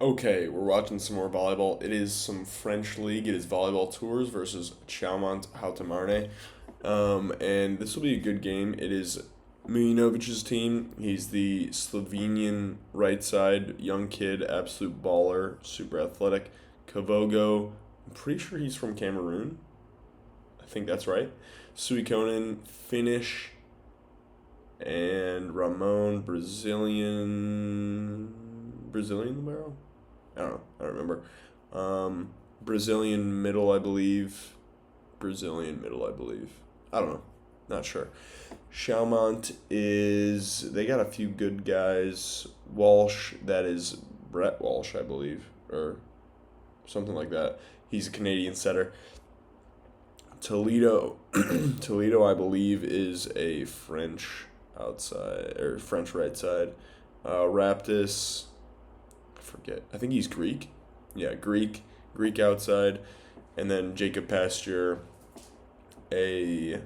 Okay, we're watching some more volleyball. It is some French league. It is volleyball tours versus Chaumont Haute-Marne. And this will be a good game. It is Mujanovic's team. He's the Slovenian right side, young kid, absolute baller, super athletic. Kavogo, I'm pretty sure he's from Cameroon. I think that's right. Suikonen, Finnish, and Ramon, Brazilian libero. I don't know. I don't remember. Brazilian middle, I believe. Brazilian middle, I believe. I don't know. Not sure. Chaumont is. They got a few good guys. Walsh, that is Brett Walsh, I believe. Or something like that. He's a Canadian setter. Toledo, Toledo, I believe, is a French outside or French right side. Raptis, I forget. I think he's Greek. Yeah, Greek outside, and then Jacob Pasteur, a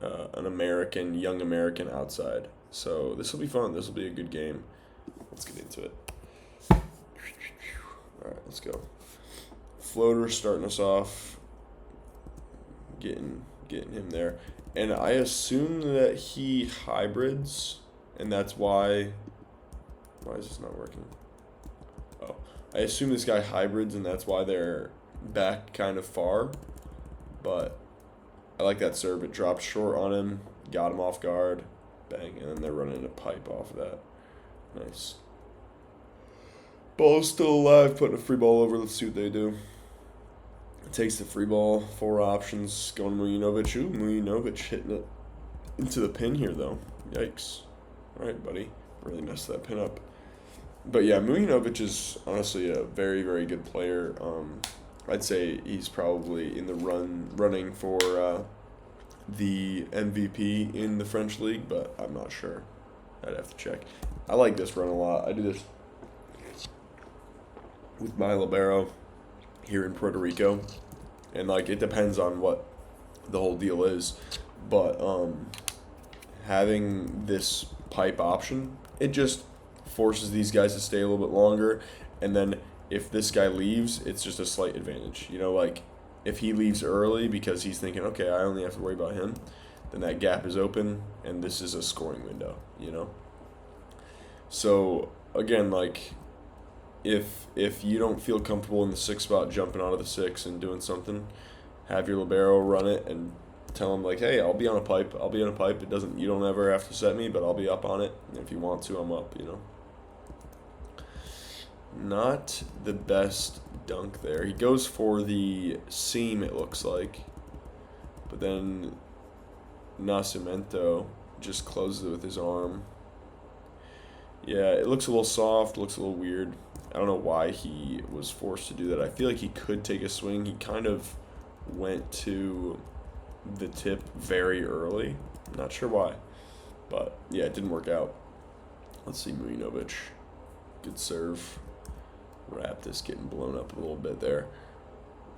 young American outside. So this will be fun. This will be a good game. Let's get into it. All right, let's go. Floater starting us off. Getting him there, and I assume that he hybrids, and that's why. Why is this not working? Oh, I assume this guy hybrids, and that's why they're back kind of far. But I like that serve. It dropped short on him, got him off guard, bang, and then they're running a pipe off of that. Nice. Ball's still alive, putting a free ball over. Let's see what they do. Takes the free ball, 4 options, going to Mujanovic. Ooh, Mujanovic hitting it into the pin here, though. Yikes. All right, buddy. Really messed that pin up. But yeah, Mujanovic is honestly a very, very good player. I'd say he's probably in the running for the MVP in the French league, but I'm not sure. I'd have to check. I like this run a lot. I do this with my libero here in Puerto Rico, and like it depends on what the whole deal is, but having this pipe option, it just forces these guys to stay a little bit longer, and then if this guy leaves, it's just a slight advantage, like if he leaves early because he's thinking, okay, I only have to worry about him, then that gap is open and this is a scoring window. So again, like if you don't feel comfortable in the 6 spot, jumping out of the 6 and doing something, have your libero run it and tell him like, hey, I'll be on a pipe. It doesn't. You don't ever have to set me, but I'll be up on it. And if you want to, I'm up. Not the best dunk there. He goes for the seam, it looks like, but then Nascimento just closes it with his arm. Yeah, it looks a little soft. Looks a little weird. I don't know why he was forced to do that. I feel like he could take a swing. He kind of went to the tip very early. I'm not sure why. But, yeah, it didn't work out. Let's see, Mujanovic. Good serve. Raptis getting blown up a little bit there.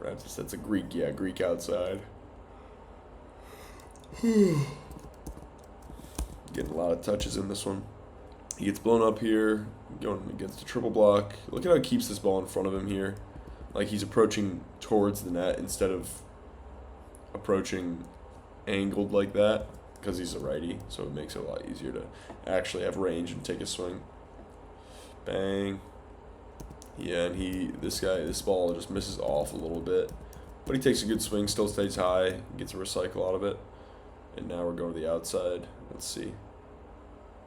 Raptis, that's a Greek. Yeah, Greek outside. Getting a lot of touches in this one. He gets blown up here, going against the triple block. Look at how he keeps this ball in front of him here. Like he's approaching towards the net instead of approaching angled like that, because he's a righty, so it makes it a lot easier to actually have range and take a swing. Bang. Yeah, and this ball just misses off a little bit. But he takes a good swing, still stays high, gets a recycle out of it. And now we're going to the outside. Let's see.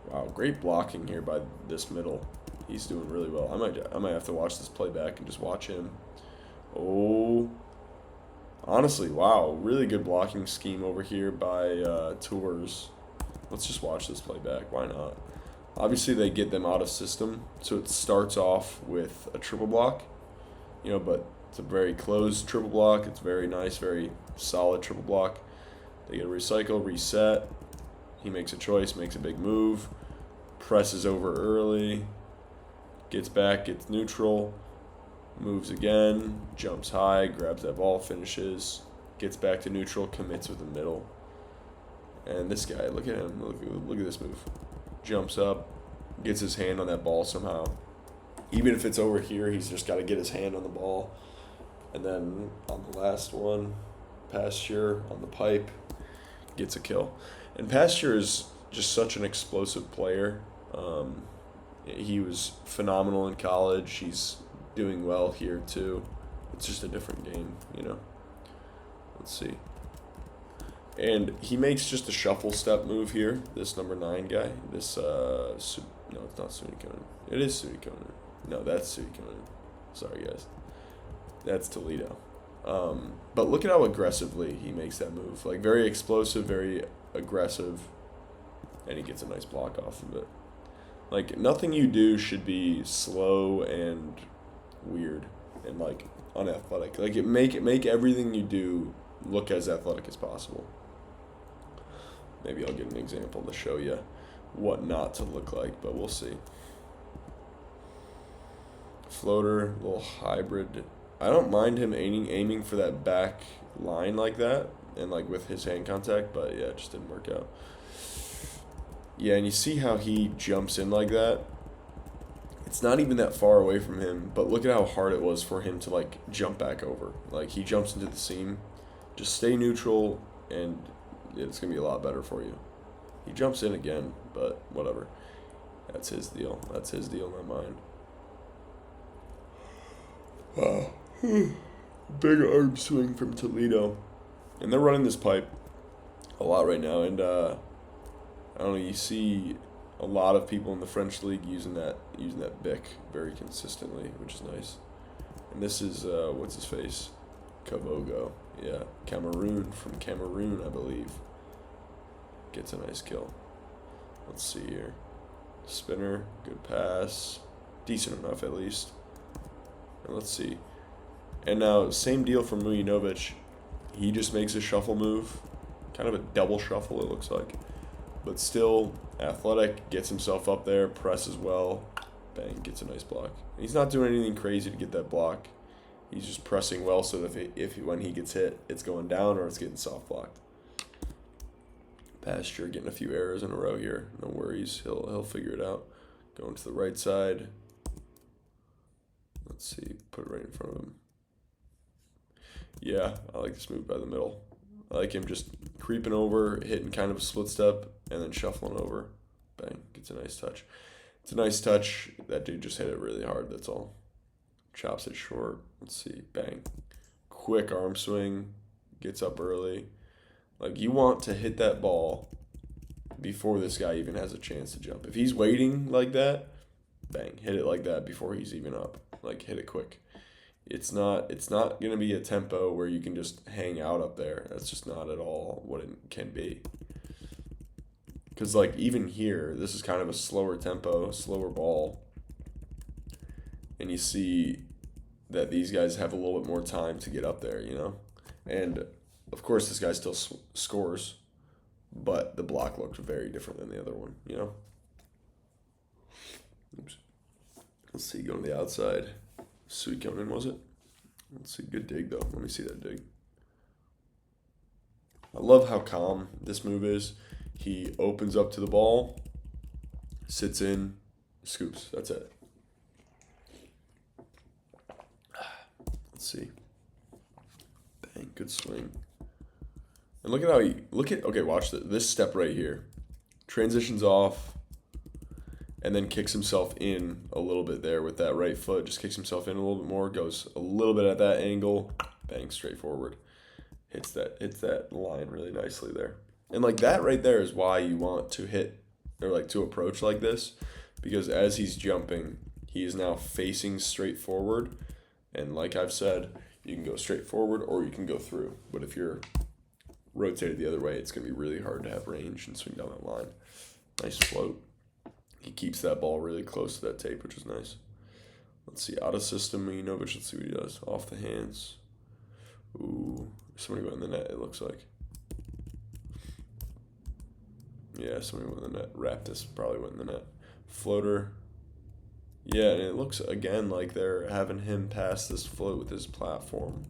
Wow, great blocking here by this middle. He's doing really well. I might have to watch this play back and just watch him. Oh, honestly, wow, really good blocking scheme over here by Tours. Let's just watch this play back. Why not? Obviously, they get them out of system, so it starts off with a triple block, but it's a very closed triple block. It's very nice, very solid triple block. They get a recycle, reset. He makes a choice, makes a big move, presses over early, gets back, gets neutral, moves again, jumps high, grabs that ball, finishes, gets back to neutral, commits with the middle. And this guy, look at him, look at this move. Jumps up, gets his hand on that ball somehow. Even if it's over here, he's just got to get his hand on the ball. And then on the last one, Pasteur on the pipe gets a kill. And Pasteur is just such an explosive player. He was phenomenal in college. He's doing well here too. It's just a different game, you know. Let's see. And he makes just a shuffle step move here, this number 9 guy. This, no, it's not Sunikonen. It is Sunikonen. No, that's Sunikonen. Sorry, guys. That's Toledo. But look at how aggressively he makes that move. Like, very explosive, very aggressive. And he gets a nice block off of it. Like, nothing you do should be slow and weird and, like, unathletic. Like, make everything you do look as athletic as possible. Maybe I'll get an example to show you what not to look like, but we'll see. Floater, little hybrid. I don't mind him aiming for that back line like that and like with his hand contact, but yeah, it just didn't work out. Yeah, and you see how he jumps in like that? It's not even that far away from him, but look at how hard it was for him to like jump back over. Like he jumps into the seam. Just stay neutral and it's going to be a lot better for you. He jumps in again, but whatever. That's his deal. That's his deal, not mine. Wow. Big arm swing from Toledo. And they're running this pipe a lot right now. And I don't know, you see a lot of people in the French league using that bic very consistently, which is nice. And this is, what's his face? Kabogo. Yeah, Cameroon, from Cameroon, I believe. Gets a nice kill. Let's see here. Spinner, good pass. Decent enough, at least. And let's see. And now, same deal for Mujanovic. He just makes a shuffle move. Kind of a double shuffle, it looks like. But still athletic, gets himself up there, presses well. Bang, gets a nice block. And he's not doing anything crazy to get that block. He's just pressing well so that when he gets hit, it's going down or it's getting soft blocked. Pasteur getting a few errors in a row here. No worries. He'll figure it out. Going to the right side. Let's see. Put it right in front of him. Yeah, I like this move by the middle. I like him just creeping over, hitting kind of a split step, and then shuffling over. Bang. Gets a nice touch. It's a nice touch. That dude just hit it really hard, that's all. Chops it short. Let's see. Bang. Quick arm swing. Gets up early. Like, you want to hit that ball before this guy even has a chance to jump. If he's waiting like that, bang. Hit it like that before he's even up. Like, hit it quick. It's not going to be a tempo where you can just hang out up there. That's just not at all what it can be. Because, like, even here, this is kind of a slower tempo, slower ball. And you see that these guys have a little bit more time to get up there, you know? And, of course, this guy still scores, but the block looked very different than the other one, you know? Oops. Let's see, going to the outside. Sunikonen, was it? Let's see, good dig, though. Let me see that dig. I love how calm this move is. He opens up to the ball, sits in, scoops. That's it. Let's see. Bang, good swing. And look at how okay, watch this step right here. Transitions off and then kicks himself in a little bit there with that right foot. Just kicks himself in a little bit more, goes a little bit at that angle, bang, straight forward. Hits that line really nicely there. And like that right there is why you want to hit or like to approach like this, because as he's jumping, he is now facing straight forward. And like I've said, you can go straight forward or you can go through. But if you're rotated the other way, it's going to be really hard to have range and swing down that line. Nice float. He keeps that ball really close to that tape, which is nice. Let's see, out of system, Mujanovic, let's see what he does. Off the hands. Ooh, somebody went in the net, it looks like. Yeah, somebody went in the net. Raptus probably went in the net. Floater. Yeah, and it looks, again, like they're having him pass this float with his platform.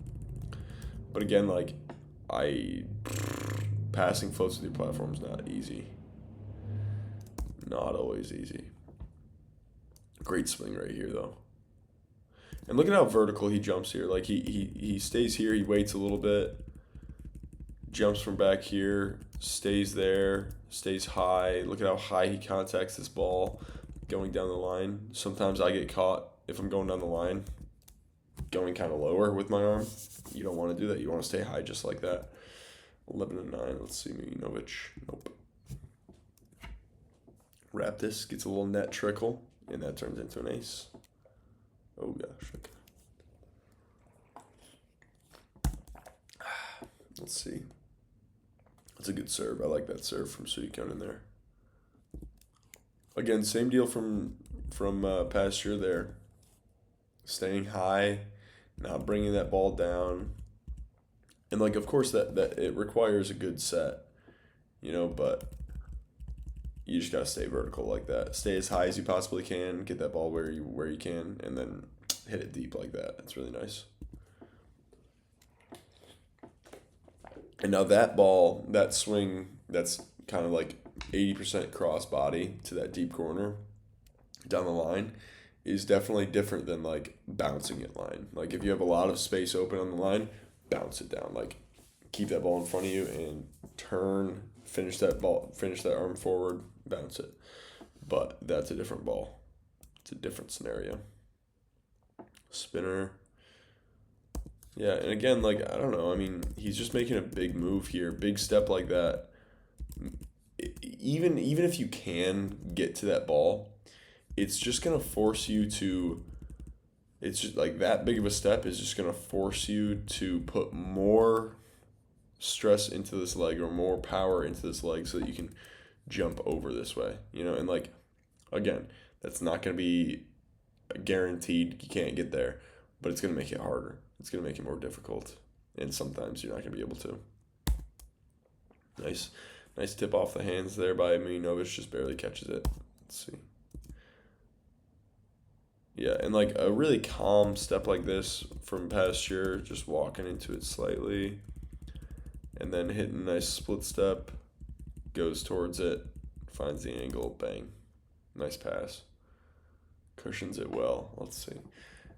But again, like, passing floats with your platform is not easy. Not always easy. Great swing right here, though. And look at how vertical he jumps here. Like he stays here, he waits a little bit, jumps from back here, stays there, stays high. Look at how high he contacts this ball going down the line. Sometimes I get caught if I'm going down the line, going kind of lower with my arm. You don't want to do that. You want to stay high just like that. 11 and 9. Let's see, Mujanovic. Nope. Wrap this, gets a little net trickle, and that turns into an ace. Oh gosh. Okay. Let's see. That's a good serve. I like that serve from Sudikon in there. Again, same deal from Pasteur there. Staying high, not bringing that ball down. And, like, of course, that it requires a good set, you know, but you just got to stay vertical like that. Stay as high as you possibly can, get that ball where you can, and then hit it deep like that. That's really nice. And now that ball, that swing, that's kind of like 80% cross body to that deep corner down the line is definitely different than, like, bouncing it line. Like, if you have a lot of space open on the line, bounce it down. Like, keep that ball in front of you and turn, finish that arm forward, bounce it. But that's a different ball. It's a different scenario. Spinner. Yeah, and again, like, I don't know. I mean, he's just making a big move here, big step like that. Even if you can get to that ball, it's just going to force you to, it's just like that big of a step is just going to force you to put more stress into this leg or more power into this leg so that you can jump over this way, you know? And, like, again, that's not going to be guaranteed. You can't get there, but it's going to make it harder. It's going to make it more difficult, and sometimes you're not going to be able to. Nice tip off the hands there by Mujanovic, just barely catches it. Let's see. Yeah, and, like, a really calm step like this from Pasteur, just walking into it slightly, and then hitting a nice split step, goes towards it, finds the angle, bang. Nice pass. Cushions it well. Let's see.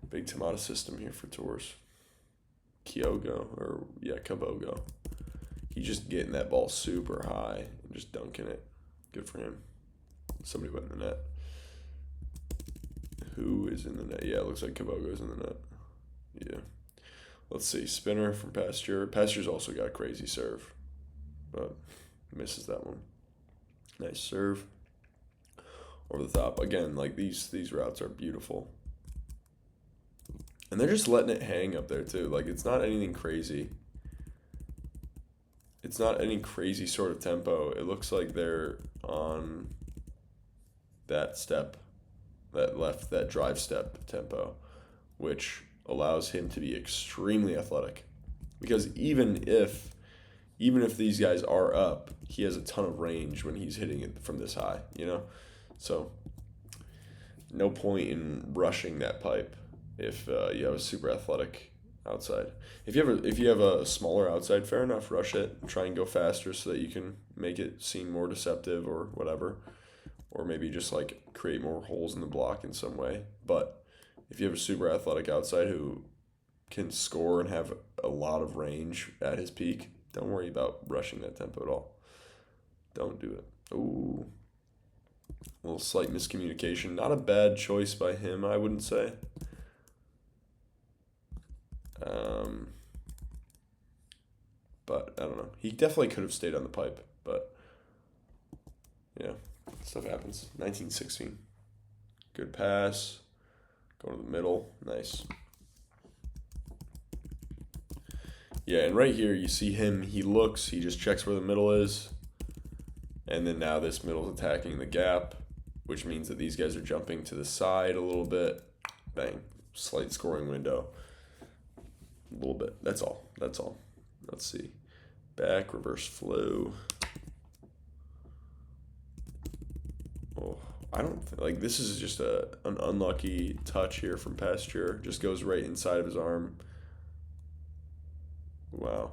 Big tomato system here for Tours. Kabogo. He's just getting that ball super high and just dunking it. Good for him. Somebody went in the net. Who is in the net? Yeah, it looks like Kabogo's in the net. Yeah. Let's see. Spinner from Pasteur. Pasteur's also got a crazy serve, but misses that one. Nice serve. Over the top. Again, like, these routes are beautiful. And they're just letting it hang up there, too. Like, it's not anything crazy. It's not any crazy sort of tempo. It looks like they're on that step, that drive step tempo, which allows him to be extremely athletic. Because even if these guys are up, he has a ton of range when he's hitting it from this high, you know? So, no point in rushing that pipe if you have a super athletic outside. If you have a smaller outside, fair enough, rush it, try and go faster so that you can make it seem more deceptive or whatever, or maybe just, like, create more holes in the block in some way. But if you have a super athletic outside who can score and have a lot of range at his peak, don't worry about rushing that tempo at all. Don't do it. Ooh. A little slight miscommunication. Not a bad choice by him, I wouldn't say. But I don't know. He definitely could have stayed on the pipe, but yeah, stuff happens. 1916. Good pass. Go to the middle. Nice. Yeah, and right here you see him. He looks. He just checks where the middle is. And then now this middle is attacking the gap, which means that these guys are jumping to the side a little bit. Bang. Slight scoring window. A little bit. That's all. Let's see. Back, reverse flow. Oh, I don't like this is just an unlucky touch here from Pasteur. Just goes right inside of his arm. Wow.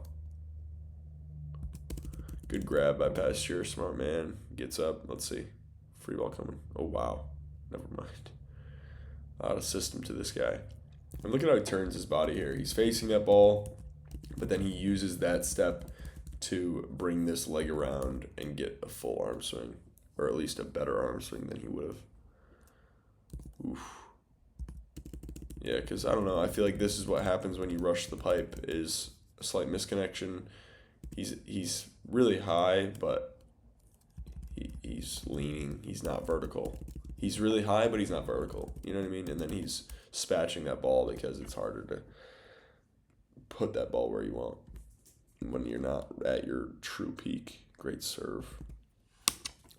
Good grab by Pasteur. Smart man. Gets up. Let's see. Free ball coming. Oh, wow. Never mind. A lot of system to this guy. And look at how he turns his body here. He's facing that ball, but then he uses that step to bring this leg around and get a full arm swing, or at least a better arm swing than he would have. Oof. Yeah, because I don't know. I feel like this is what happens when you rush the pipe is a slight misconnection. He's really high, but he's leaning. He's not vertical. He's really high, but he's not vertical. You know what I mean? And then he's spatching that ball because it's harder to put that ball where you want when you're not at your true peak. Great serve.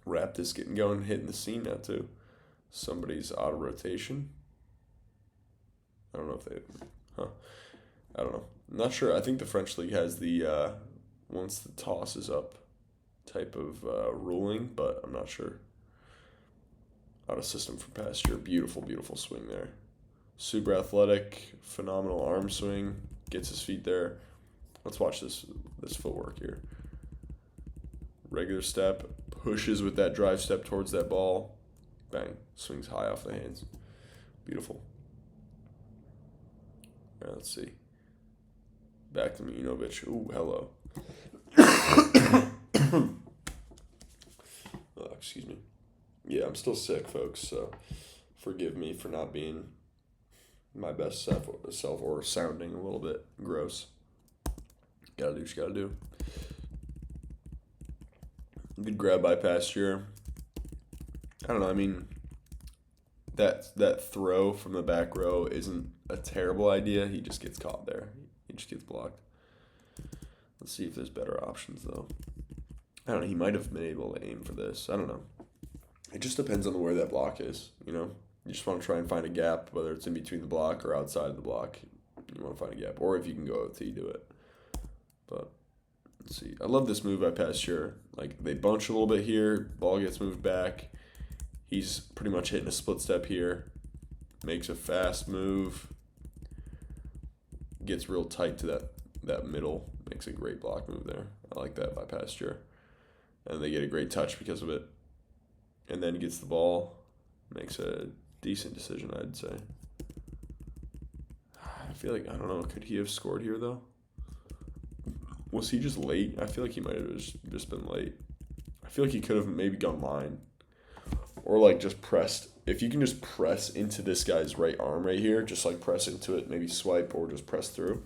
Wrap this getting going, hitting the seam now too. Somebody's out of rotation. I don't know if they... I don't know. I'm not sure. I think the French league has the once the toss is up type of ruling, but I'm not sure. Out of system for Pasteur. Beautiful, beautiful swing there. Super athletic, phenomenal arm swing. Gets his feet there. Let's watch this footwork here. Regular step. Pushes with that drive step towards that ball. Bang. Swings high off the hands. Beautiful. All right, let's see. Back to Mujanovic. Ooh, hello. Oh, excuse me. Yeah, I'm still sick, folks, so forgive me for not being my best self or sounding a little bit gross. Gotta do what you gotta do. Good grab by Pasteur. I don't know, I mean, that throw from the back row isn't a terrible idea. He just gets caught there. He just gets blocked. Let's see if there's better options, though. I don't know. He might have been able to aim for this. I don't know. It just depends on where that block is, you know? You just want to try and find a gap, whether it's in between the block or outside of the block. You want to find a gap. Or if you can go OT, do it. But, let's see. I love this move by Pasteur. Like, they bunch a little bit here. Ball gets moved back. He's pretty much hitting a split step here. Makes a fast move. Gets real tight to that middle. Makes a great block move there. I like that by Pasteur. And they get a great touch because of it. And then gets the ball. Makes a decent decision, I'd say. I feel like, I don't know, could he have scored here, though? Was he just late? I feel like he might have just been late. I feel like he could have maybe gone line. Or, like, just pressed. If you can just press into this guy's right arm right here, just, like, press into it, maybe swipe or just press through,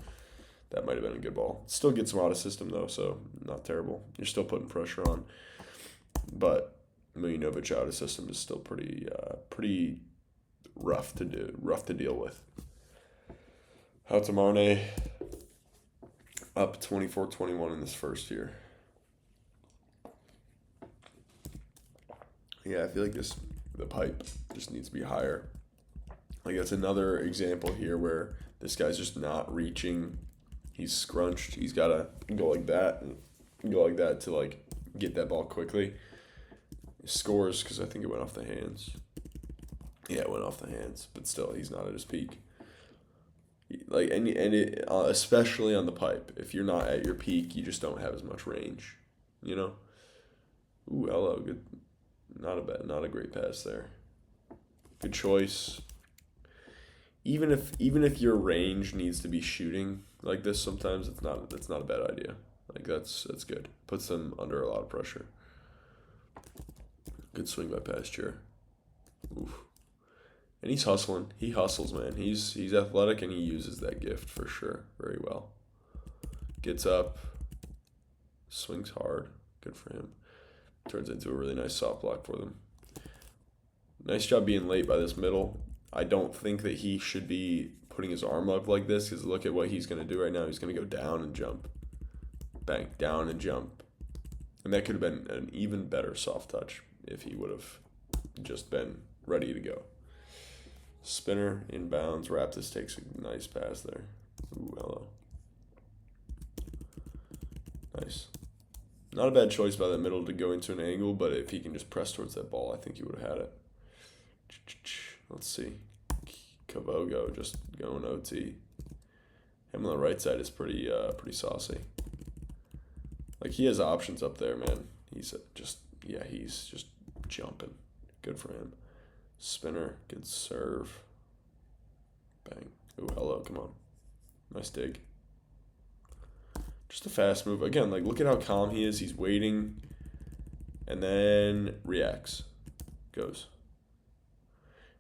that might have been a good ball. Still gets him out of system, though, so not terrible. You're still putting pressure on. But Mujanovic out of system is still pretty rough to deal with. Chaumont up 24-21 in this first here. Yeah, I feel like the pipe just needs to be higher. Like, that's another example here where this guy's just not reaching. He's scrunched. He's got to go like that and go like that to, like, get that ball quickly. He scores because I think it went off the hands. Yeah, it went off the hands, but still, he's not at his peak. Like, and it, especially on the pipe, if you're not at your peak, you just don't have as much range, you know? Ooh, hello, good. Not a great pass there. Good choice. Even if your range needs to be shooting like this, sometimes that's not a bad idea. Like, that's good. Puts them under a lot of pressure. Good swing by Pasteur. Oof. And he's hustling. He hustles, man. He's athletic and he uses that gift for sure very well. Gets up. Swings hard. Good for him. Turns into a really nice soft block for them. Nice job being late by this middle. I don't think that he should be putting his arm up like this because look at what he's going to do right now. He's going to go down and jump. Bang, down and jump. And that could have been an even better soft touch if he would have just been ready to go. Spinner, inbounds. Raptis takes a nice pass there. Ooh, hello. Nice. Not a bad choice by that middle to go into an angle, but if he can just press towards that ball, I think he would have had it. Let's see. Kavogo just going OT. Him on the right side is pretty saucy. Like, he has options up there, man. He's just jumping. Good for him. Spinner, good serve. Bang. Ooh, hello, come on. Nice dig. Just a fast move. Again, like, look at how calm he is. He's waiting. And then reacts. Goes.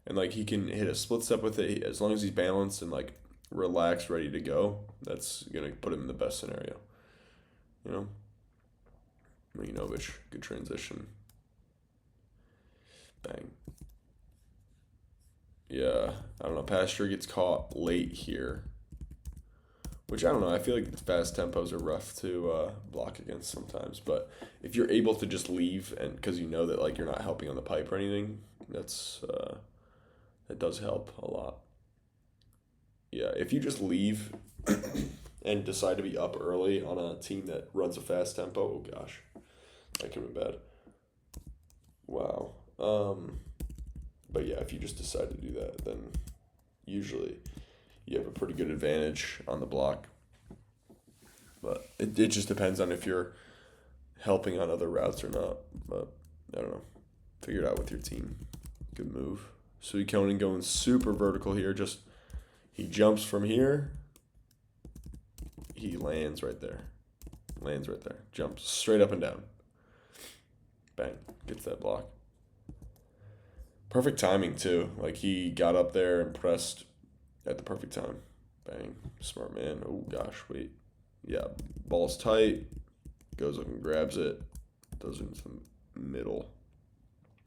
And, like, he can hit a split step with it. As long as he's balanced and, like, relaxed, ready to go, that's going to put him in the best scenario. You know? Mujanovic, good transition. Bang. Yeah, I don't know. Pasteur gets caught late here. Which, I don't know. I feel like fast tempos are rough to block against sometimes. But if you're able to just leave, and because you know that, like, you're not helping on the pipe or anything, that does help a lot. Yeah, if you just leave and decide to be up early on a team that runs a fast tempo, oh gosh, that could be bad. Wow. But yeah, if you just decide to do that, then usually you have a pretty good advantage on the block. But it just depends on if you're helping on other routes or not. But I don't know. Figure it out with your team. Good move. So Conan going super vertical here. Just he jumps from here. He lands right there. Lands right there. Jumps straight up and down. Bang. Gets that block. Perfect timing too. Like he got up there and pressed at the perfect time. Bang. Smart man. Oh gosh, wait. Yeah. Ball's tight. Goes up and grabs it. Does it into the middle.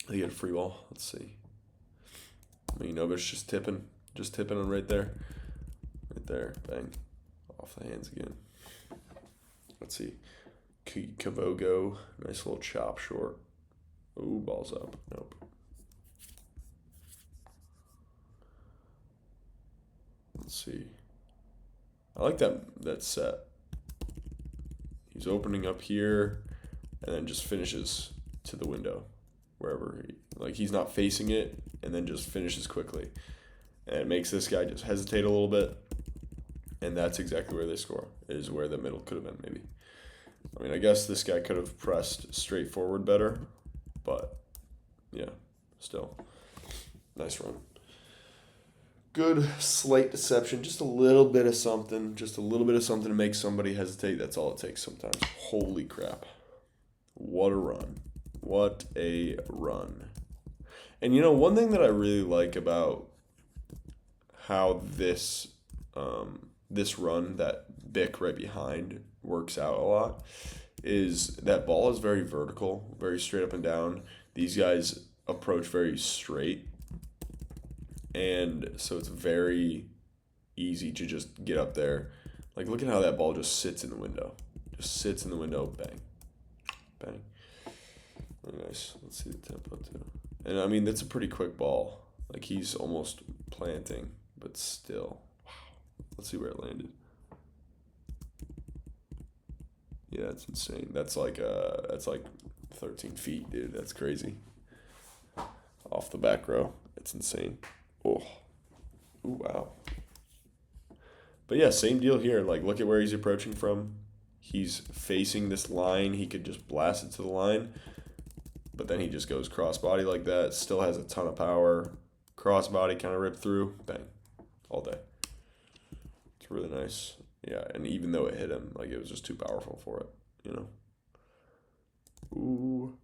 He had a free ball. Let's see. Mujanovic just tipping. Just tipping on right there. Right there. Bang. Off the hands again. Let's see. Kavogo. Nice little chop short. Ooh, ball's up. Nope. Let's see. I like that set. He's opening up here and then just finishes to the window. Wherever he's not facing it and then just finishes quickly. And it makes this guy just hesitate a little bit. And that's exactly where they score, is where the middle could have been, maybe. I mean, I guess this guy could have pressed straight forward better, but yeah, still. Nice run. Good slight deception, just a little bit of something, to make somebody hesitate. That's all it takes sometimes. Holy crap. What a run. What a run. And, one thing that I really like about how this run, that Bick right behind, works out a lot, is that ball is very vertical, very straight up and down. These guys approach very straight. And so it's very easy to just get up there. Like, look at how that ball just sits in the window. Just sits in the window. Bang. Bang. Really nice. Let's see the tempo, too. And, I mean, that's a pretty quick ball. Like, he's almost planting, but still. Wow. Let's see where it landed. Yeah, it's insane. That's like 13 feet, dude. That's crazy. Off the back row. It's insane. Oh. Ooh, wow. But yeah, same deal here. Like, look at where he's approaching from. He's facing this line. He could just blast it to the line. But then he just goes crossbody like that. Still has a ton of power. Crossbody kind of ripped through. Bang. All day. It's really nice. Yeah, and even though it hit him, like, it was just too powerful for it, Ooh.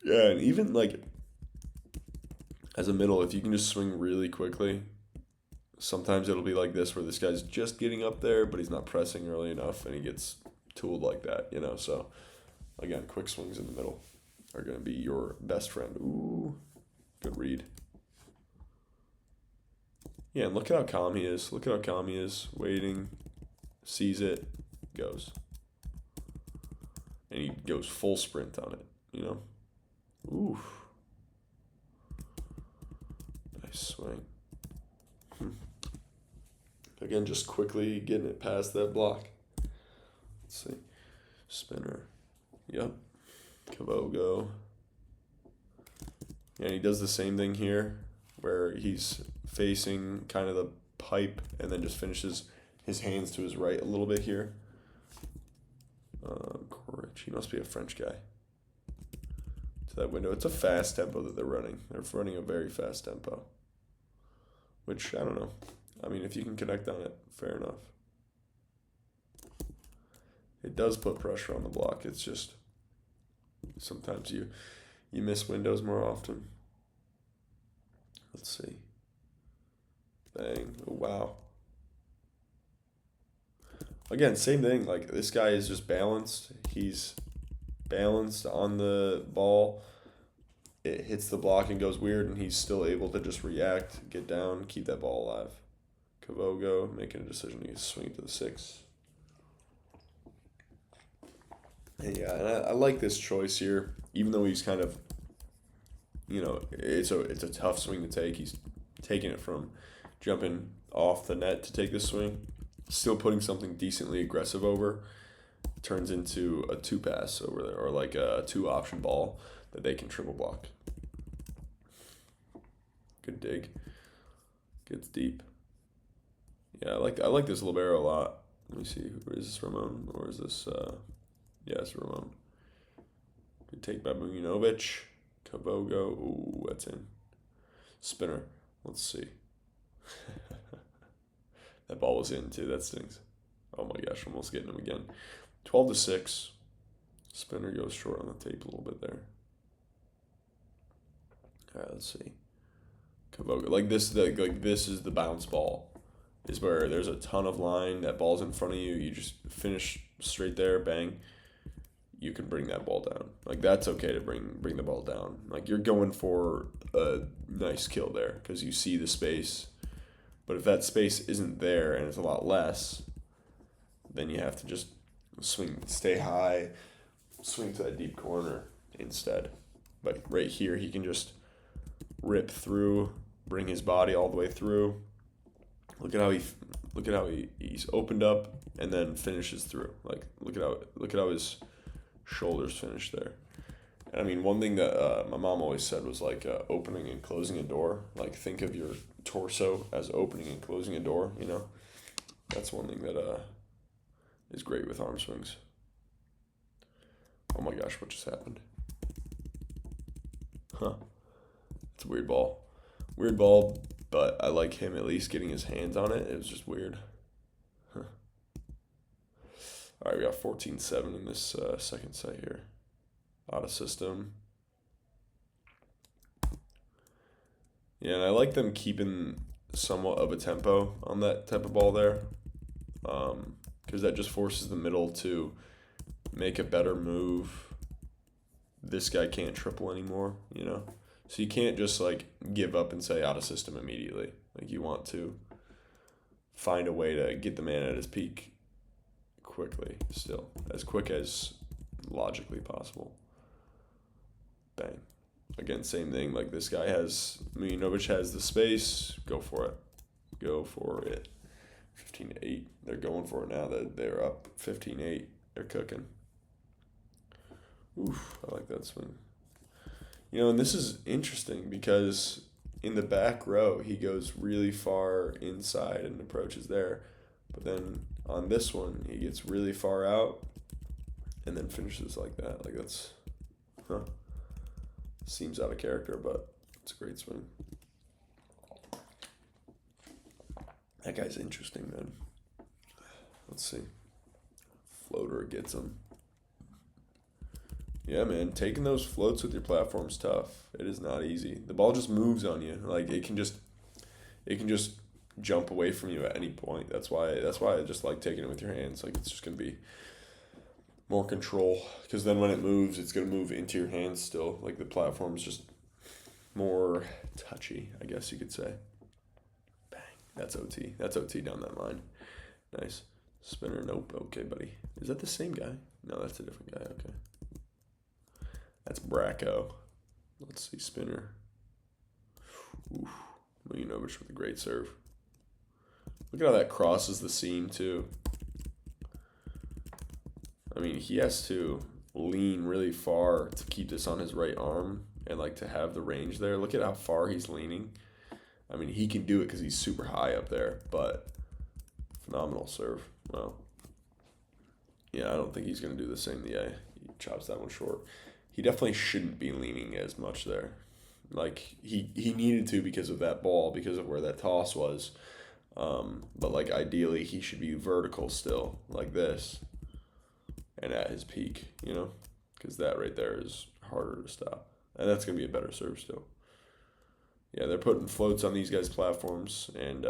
Yeah, and even, like, as a middle, if you can just swing really quickly, sometimes it'll be like this where this guy's just getting up there, but he's not pressing early enough, and he gets tooled like that, So, again, quick swings in the middle are going to be your best friend. Ooh, good read. Yeah, and look at how calm he is. Waiting, sees it, goes. And he goes full sprint on it, Ooh. Nice swing. Again, just quickly getting it past that block. Let's see. Spinner. Yep. Kavogo. And he does the same thing here, where he's facing kind of the pipe and then just finishes his hands to his right a little bit here. Corrich. He must be a French guy. To that window. It's a fast tempo that they're running. They're running a very fast tempo. which I don't know. I mean, if you can connect on it, fair enough. It does put pressure on the block. It's just sometimes you miss windows more often. Let's see. Bang. Oh, wow. Again, same thing. Like, this guy is just balanced. He's balanced on the ball. It hits the block and goes weird, and he's still able to just react, get down, keep that ball alive. Kavogo making a decision to swing it to the 6. And yeah, and I like this choice here, even though he's kind of, it's a tough swing to take. He's taking it from jumping off the net to take this swing, still putting something decently aggressive over. Turns into a 2-pass over there, or like a 2-option ball that they can triple block. Good dig. Gets deep. Yeah, I like this libero a lot. Let me see. Is this Ramon or is this? Yeah, it's Ramon. Good take by Mujanovic. Kavogo. Ooh, that's in. Spinner. Let's see. That ball was in too. That stings. Oh my gosh, almost getting him again. 12-6. Spinner goes short on the tape a little bit there. All right, let's see. Kavogo. This is the bounce ball. Is where there's a ton of line. That ball's in front of you. You just finish straight there. Bang. You can bring that ball down. Like, that's okay to bring the ball down. Like, you're going for a nice kill there because you see the space. But if that space isn't there and it's a lot less, then you have to just swing, stay high, swing to that deep corner instead. But right here, he can just rip through, bring his body all the way through. Look at how he's opened up and then finishes through. Like, look at how his shoulders finish there. And I mean, one thing that my mom always said was like opening and closing a door. Like, think of your torso as opening and closing a door. That's one thing that is great with arm swings. Oh my gosh, what just happened? Huh? It's a weird ball. Weird ball. But I like him at least getting his hands on it. It was just weird. Huh. All right, we got 14-7 in this second set here. Out of system. Yeah, and I like them keeping somewhat of a tempo on that type of ball there. Because that just forces the middle to make a better move. This guy can't triple anymore, So you can't just like give up and say out of system immediately. Like, you want to find a way to get the man at his peak quickly, still as quick as logically possible. Bang. Again, same thing. Like, this guy Mujanovic has the space. Go for it. Go for it. 15-8. They're going for it now. That they're up 15-8. They're cooking. Oof, I like that swing. And this is interesting because in the back row, he goes really far inside and approaches there. But then on this one, he gets really far out and then finishes like that. Like, that's, seems out of character, but it's a great swing. That guy's interesting, man. Let's see. Floater gets him. Yeah, man, taking those floats with your platform's tough. It is not easy. The ball just moves on you. Like, it can just jump away from you at any point. That's why I just like taking it with your hands. Like, it's just gonna be more control, because then when it moves, it's gonna move into your hands still. Like, the platform's just more touchy, I guess you could say. Bang. That's OT. That's OT down that line. Nice. Spinner. Nope. Okay, buddy. Is that the same guy? No, that's a different guy. Okay. That's Bracco. Let's see, spinner. Oof. Mujanovic with a great serve. Look at how that crosses the seam, too. I mean, he has to lean really far to keep this on his right arm and, like, to have the range there. Look at how far he's leaning. I mean, he can do it because he's super high up there, but phenomenal serve. Well, yeah, I don't think he's going to do the same. Yeah, he chops that one short. He definitely shouldn't be leaning as much there. Like, he needed to because of that ball, because of where that toss was. But, like, ideally, he should be vertical still, like this, and at his peak, you know? Because that right there is harder to stop. And that's going to be a better serve still. Yeah, they're putting floats on these guys' platforms, and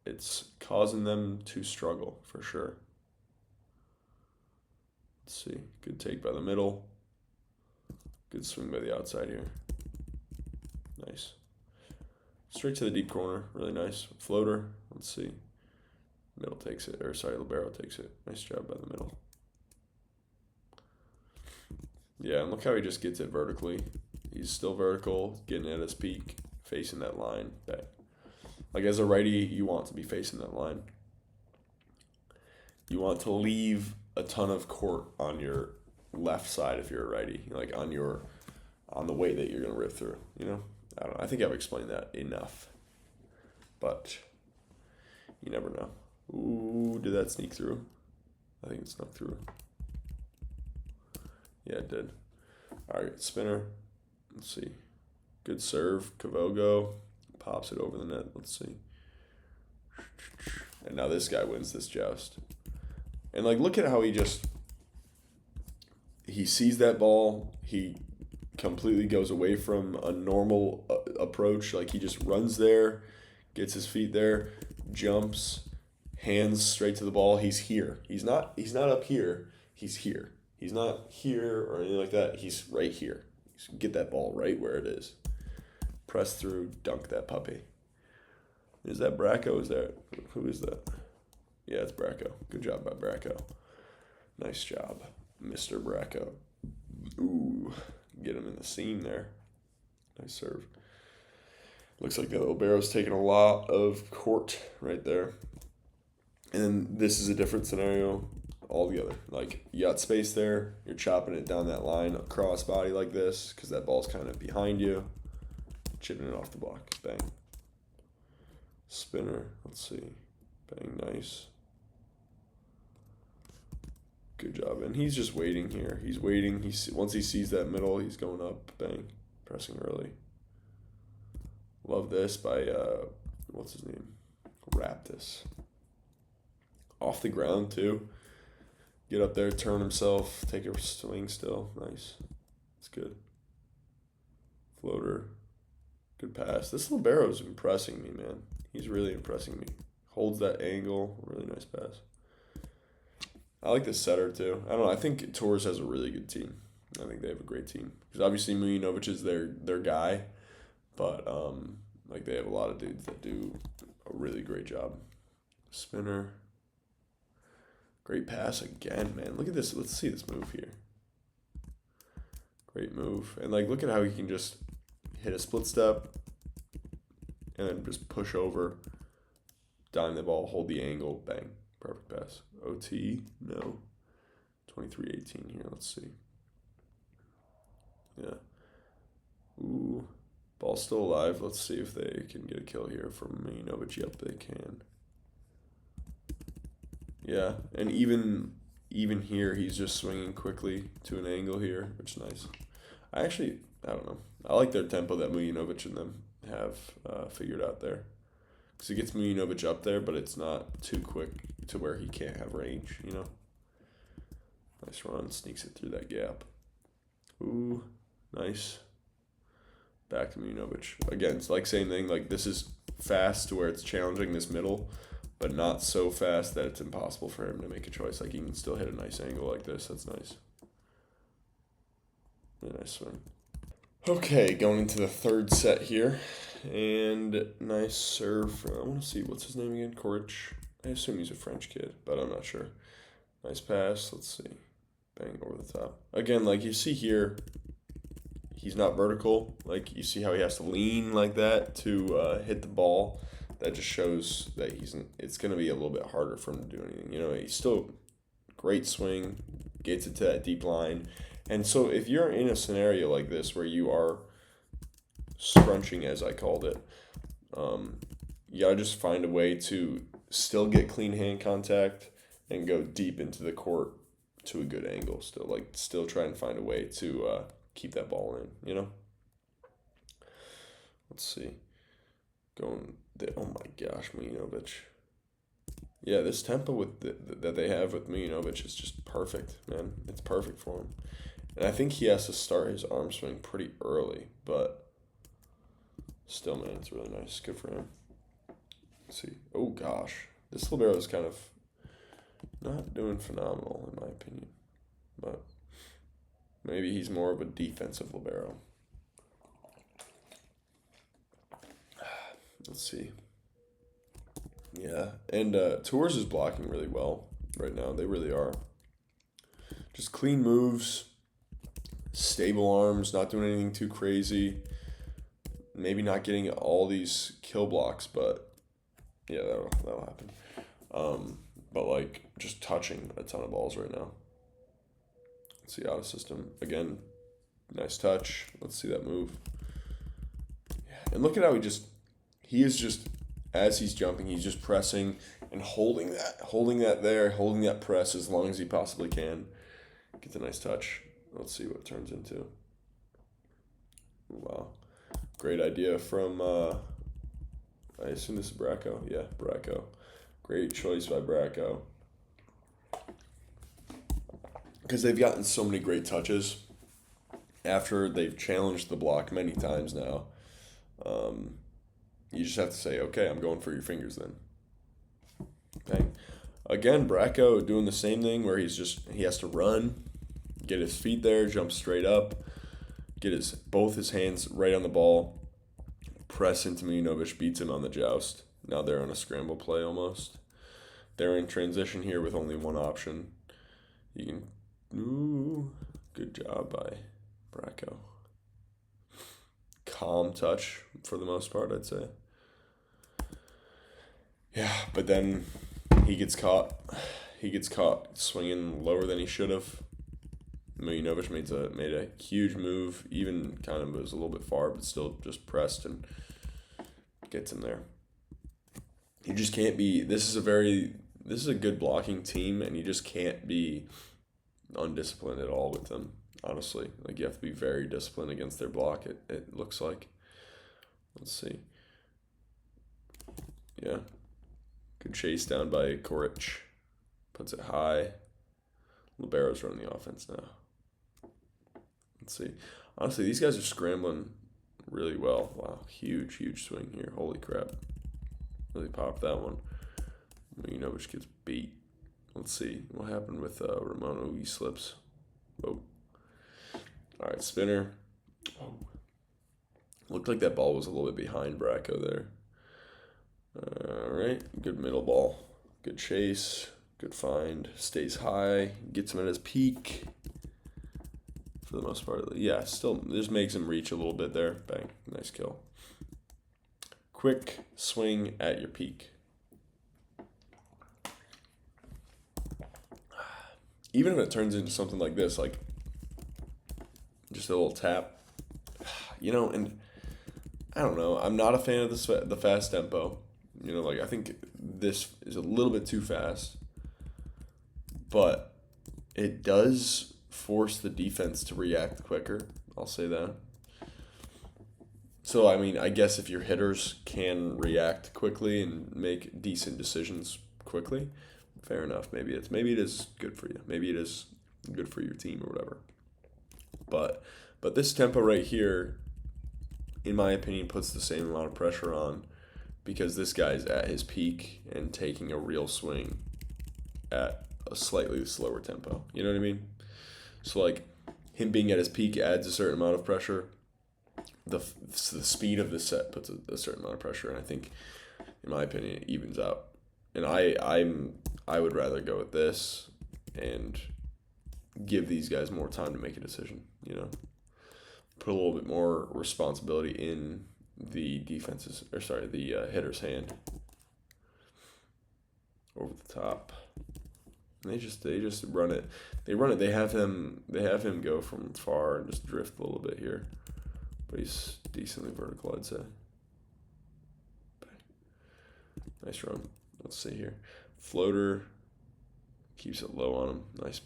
it's causing them to struggle, for sure. Let's see. Good take by the middle. Good swing by the outside here. Nice. Straight to the deep corner. Really nice. Floater. Let's see. Middle takes it. Or, sorry, libero takes it. Nice job by the middle. Yeah, and look how he just gets it vertically. He's still vertical, getting at his peak, facing that line. Like, as a righty, you want to be facing that line. You want to leave a ton of court on your left side if you're a righty, like on the way that you're going to rip through, you know? I don't know. I think I've explained that enough. But you never know. Ooh, did that sneak through? I think it snuck through. Yeah, it did. All right, spinner. Let's see. Good serve. Kavogo pops it over the net. Let's see. And now this guy wins this joust. And, like, look at how he sees that ball. He completely goes away from a normal approach. Like, he just runs there, gets his feet there, jumps, hands straight to the ball. He's here. He's not up here. He's here. He's not here or anything like that. He's right here. Get that ball right where it is. Press through, dunk that puppy. Is that Bracco? Who is that? Yeah, it's Bracco. Good job by Bracco. Nice job, Mr. Bracco. Ooh, get him in the seam there. Nice serve. Looks like the libero's taking a lot of court right there. And then this is a different scenario altogether. Like, you got space there. You're chopping it down that line, a cross body like this, because that ball's kind of behind you. Chipping it off the block. Bang. Spinner. Let's see. Bang. Nice. Good job. And he's just waiting here. He's waiting. Once he sees that middle, he's going up. Bang. Pressing early. Love this by, what's his name? Raptus. Off the ground, too. Get up there, turn himself, take a swing still. Nice. It's good. Floater. Good pass. This libero's impressing me, man. He's really impressing me. Holds that angle. Really nice pass. I like this setter, too. I don't know. I think Torres has a really good team. I think they have a great team. Because obviously Mujanovic is their guy. But, like, they have a lot of dudes that do a really great job. Spinner. Great pass again, man. Look at this. Let's see this move here. Great move. And, like, look at how he can just hit a split step and then just push over, dime the ball, hold the angle, bang. Perfect pass. OT? No. 23-18 here. Let's see. Yeah. Ooh. Ball's still alive. Let's see if they can get a kill here from Mujanovic. Yep, they can. Yeah, and even here, he's just swinging quickly to an angle here, which is nice. I don't know. I like their tempo that Mujanovic and them have figured out there. Because it gets Mujanovic up there, but it's not too quick to where he can't have range, you know? Nice run, sneaks it through that gap. Ooh, nice. Back to Mujanovic. Again, it's like same thing. Like, this is fast to where it's challenging this middle, but not so fast that it's impossible for him to make a choice. Like, he can still hit a nice angle like this. That's nice. Really nice swing. Okay, going into the third set here. And nice serve. I want to see, what's his name again? Korich. I assume he's a French kid, but I'm not sure. Nice pass. Let's see. Bang over the top. Again, like you see here, he's not vertical. Like, you see how he has to lean like that to hit the ball. That just shows that it's going to be a little bit harder for him to do anything. You know, he's still great swing, gets it to that deep line. And so if you're in a scenario like this where you are scrunching, as I called it, you got to just find a way to still get clean hand contact and go deep into the court to a good angle still. Like, still try and find a way to keep that ball in, you know? Let's see. Oh my gosh, Mujanovic. Yeah, this tempo that they have with Mujanovic is just perfect, man. It's perfect for him. And I think he has to start his arm swing pretty early, but still, man, it's really nice. Good for him. Let's see. Oh gosh. This libero is kind of not doing phenomenal in my opinion. But maybe he's more of a defensive libero. Let's see. Yeah, and Tours is blocking really well right now. They really are. Just clean moves, stable arms, not doing anything too crazy. Maybe not getting all these kill blocks, but yeah, that'll happen. But like just touching a ton of balls right now. Let's see, out of system again. Nice touch. Let's see that move. Yeah, and look at how he is just as he's jumping, he's just pressing and holding that press as long as he possibly can. Gets a nice touch. Let's see what it turns into. Wow. Great idea from, I assume this is Bracco. Yeah, Bracco. Great choice by Bracco. Because they've gotten so many great touches after they've challenged the block many times now. You just have to say, okay, I'm going for your fingers then. Okay. Again, Bracco doing the same thing where he has to run, get his feet there, jump straight up, get both his hands right on the ball, press into Mujanovic, beats him on the joust. Now they're on a scramble play almost. They're in transition here with only one option. Good job by Bracco. Calm touch for the most part, I'd say. Yeah, but then he gets caught. He gets caught swinging lower than he should have. Mujanovic made a huge move, even kind of was a little bit far, but still just pressed and gets him there. You just can't be. This is a good blocking team, and you just can't be undisciplined at all with them. Honestly, like you have to be very disciplined against their block. It looks like. Let's see. Yeah. Good chase down by Koric. Puts it high. Libero's running the offense now. Let's see. Honestly, these guys are scrambling really well. Wow, huge swing here. Holy crap. Really popped that one. Mujanovic gets beat. Let's see what happened with Ramon. Oh, he slips. Oh. All right, spinner. Oh. Looked like that ball was a little bit behind Bracco there. All right, good middle ball. Good chase. Good find. Stays high. Gets him at his peak. For the most part. Yeah, still just makes him reach a little bit there. Bang. Nice kill. Quick swing at your peak. Even if it turns into something like this, like just a little tap, and I don't know. I'm not a fan of the fast tempo. I think this is a little bit too fast, but it does force the defense to react quicker. I'll say that. So, I guess if your hitters can react quickly and make decent decisions quickly, fair enough. Maybe it is good for you. Maybe it is good for your team or whatever. But this tempo right here, in my opinion, puts the same amount of pressure on because this guy's at his peak and taking a real swing at a slightly slower tempo. You know what I mean? So, him being at his peak adds a certain amount of pressure. The speed of the set puts a certain amount of pressure, and I think, in my opinion, it evens out. And I would rather go with this and give these guys more time to make a decision. Put a little bit more responsibility in the hitter's hand. Over the top. And they just run it. They run it. They have him go from far and just drift a little bit here. But he's decently vertical, I'd say. Nice run. Let's see here. Floater. Keeps it low on him. Nice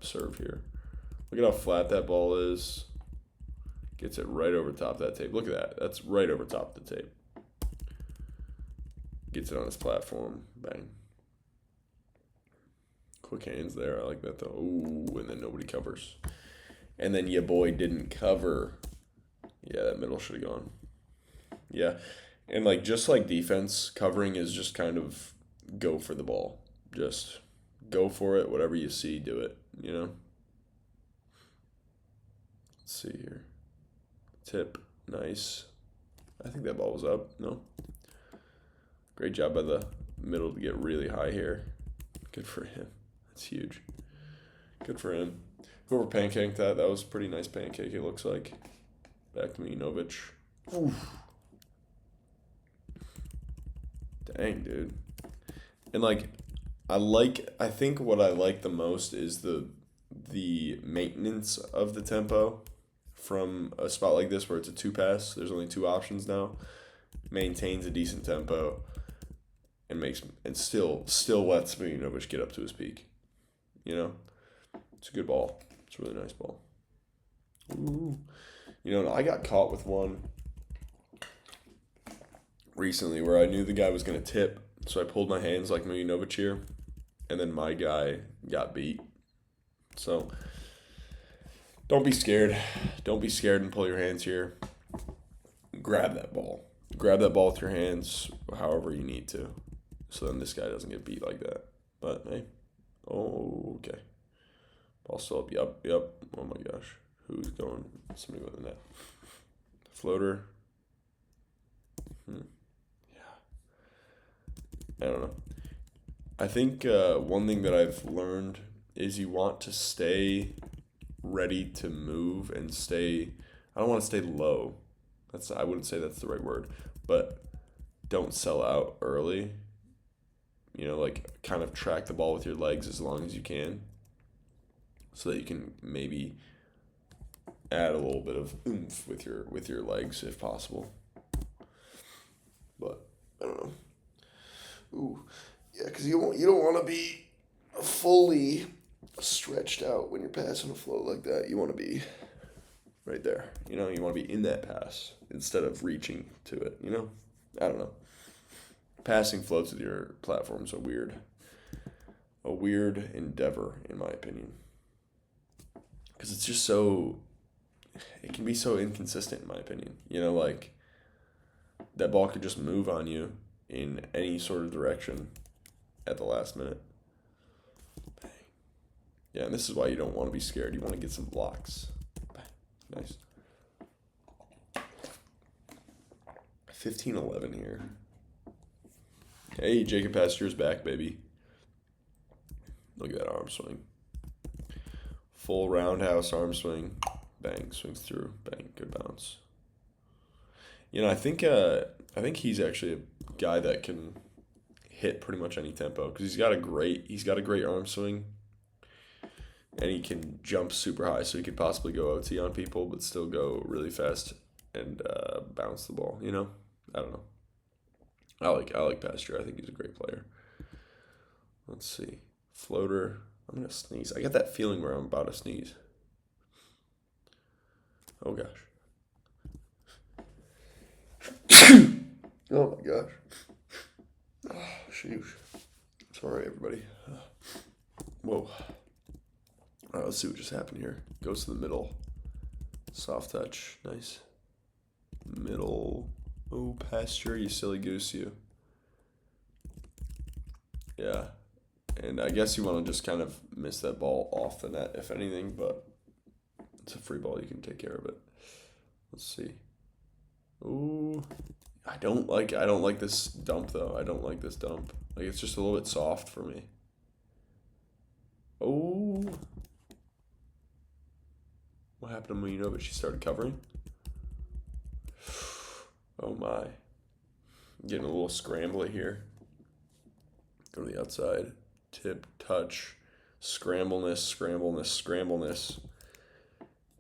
serve here. Look at how flat that ball is. Gets it right over top of that tape. Look at that. That's right over top of the tape. Gets it on his platform. Bang. Quick hands there. I like that though. Ooh, and then nobody covers. And then your boy didn't cover. Yeah, that middle should have gone. Yeah. And like just like defense, covering is just kind of go for the ball. Just go for it. Whatever you see, do it. You know? Let's see here. Tip. Nice. I think that ball was up. No? Great job by the middle to get really high here. Good for him. That's huge. Good for him. Whoever pancaked that was a pretty nice pancake, it looks like. Back to Mujanovic. Oof. Dang, dude. And like I think what I like the most is the maintenance of the tempo from a spot like this where it's a 2-pass. There's only 2 options now. Maintains a decent tempo and still lets Mujanovic get up to his peak. You know? It's a good ball. It's a really nice ball. Ooh. You know, I got caught with one recently where I knew the guy was going to tip, so I pulled my hands like Mujanovic here, and then my guy got beat. So don't be scared. Don't be scared and pull your hands here. Grab that ball. Grab that ball with your hands however you need to, so then this guy doesn't get beat like that. But, hey. Oh, okay. Ball still up. Yep. Oh, my gosh. Who's going? Somebody with the net. Floater. Yeah. I don't know. I think one thing that I've learned is you want to stay ready to move and stay. I don't want to stay low. I wouldn't say that's the right word, but don't sell out early. You know, like kind of track the ball with your legs as long as you can, so that you can maybe add a little bit of oomph with your legs if possible. But I don't know. Ooh, yeah, because you don't want to be fully stretched out when you're passing a float like that. You want to be right there. You know, you want to be in that pass instead of reaching to it. You know, I don't know. Passing floats with your platforms are a weird endeavor in my opinion, because it's just it can be so inconsistent in my opinion. You know, like that ball could just move on you in any sort of direction at the last minute. Bang. Yeah, and this is why you don't want to be scared. You want to get some blocks. Bang. Nice. 15-11 here. Hey, Jacob Pasteur's back, baby. Look at that arm swing. Full roundhouse arm swing. Bang, swings through. Bang, good bounce. You know, I think he's actually a guy that can hit pretty much any tempo because he's got a great arm swing, and he can jump super high, so he could possibly go OT on people, but still go really fast and bounce the ball. You know, I don't know. I like Pasteur. I think he's a great player. Let's see, floater. I'm gonna sneeze. I get that feeling where I'm about to sneeze. Oh gosh. Oh my gosh. Oh, sheesh. Sorry, everybody. Whoa. All right, let's see what just happened here. Goes to the middle. Soft touch. Nice. Middle. Oh, Pasteur, you silly goose, you. Yeah. And I guess you want to just kind of miss that ball off the net, if anything, but it's a free ball. You can take care of it. Let's see. Ooh. I don't like this dump, though. I don't like this dump. Like, it's just a little bit soft for me. Oh. What happened to Mujanovic? She started covering? Oh, my. Getting a little scrambly here. Go to the outside. Tip, touch, scrambleness.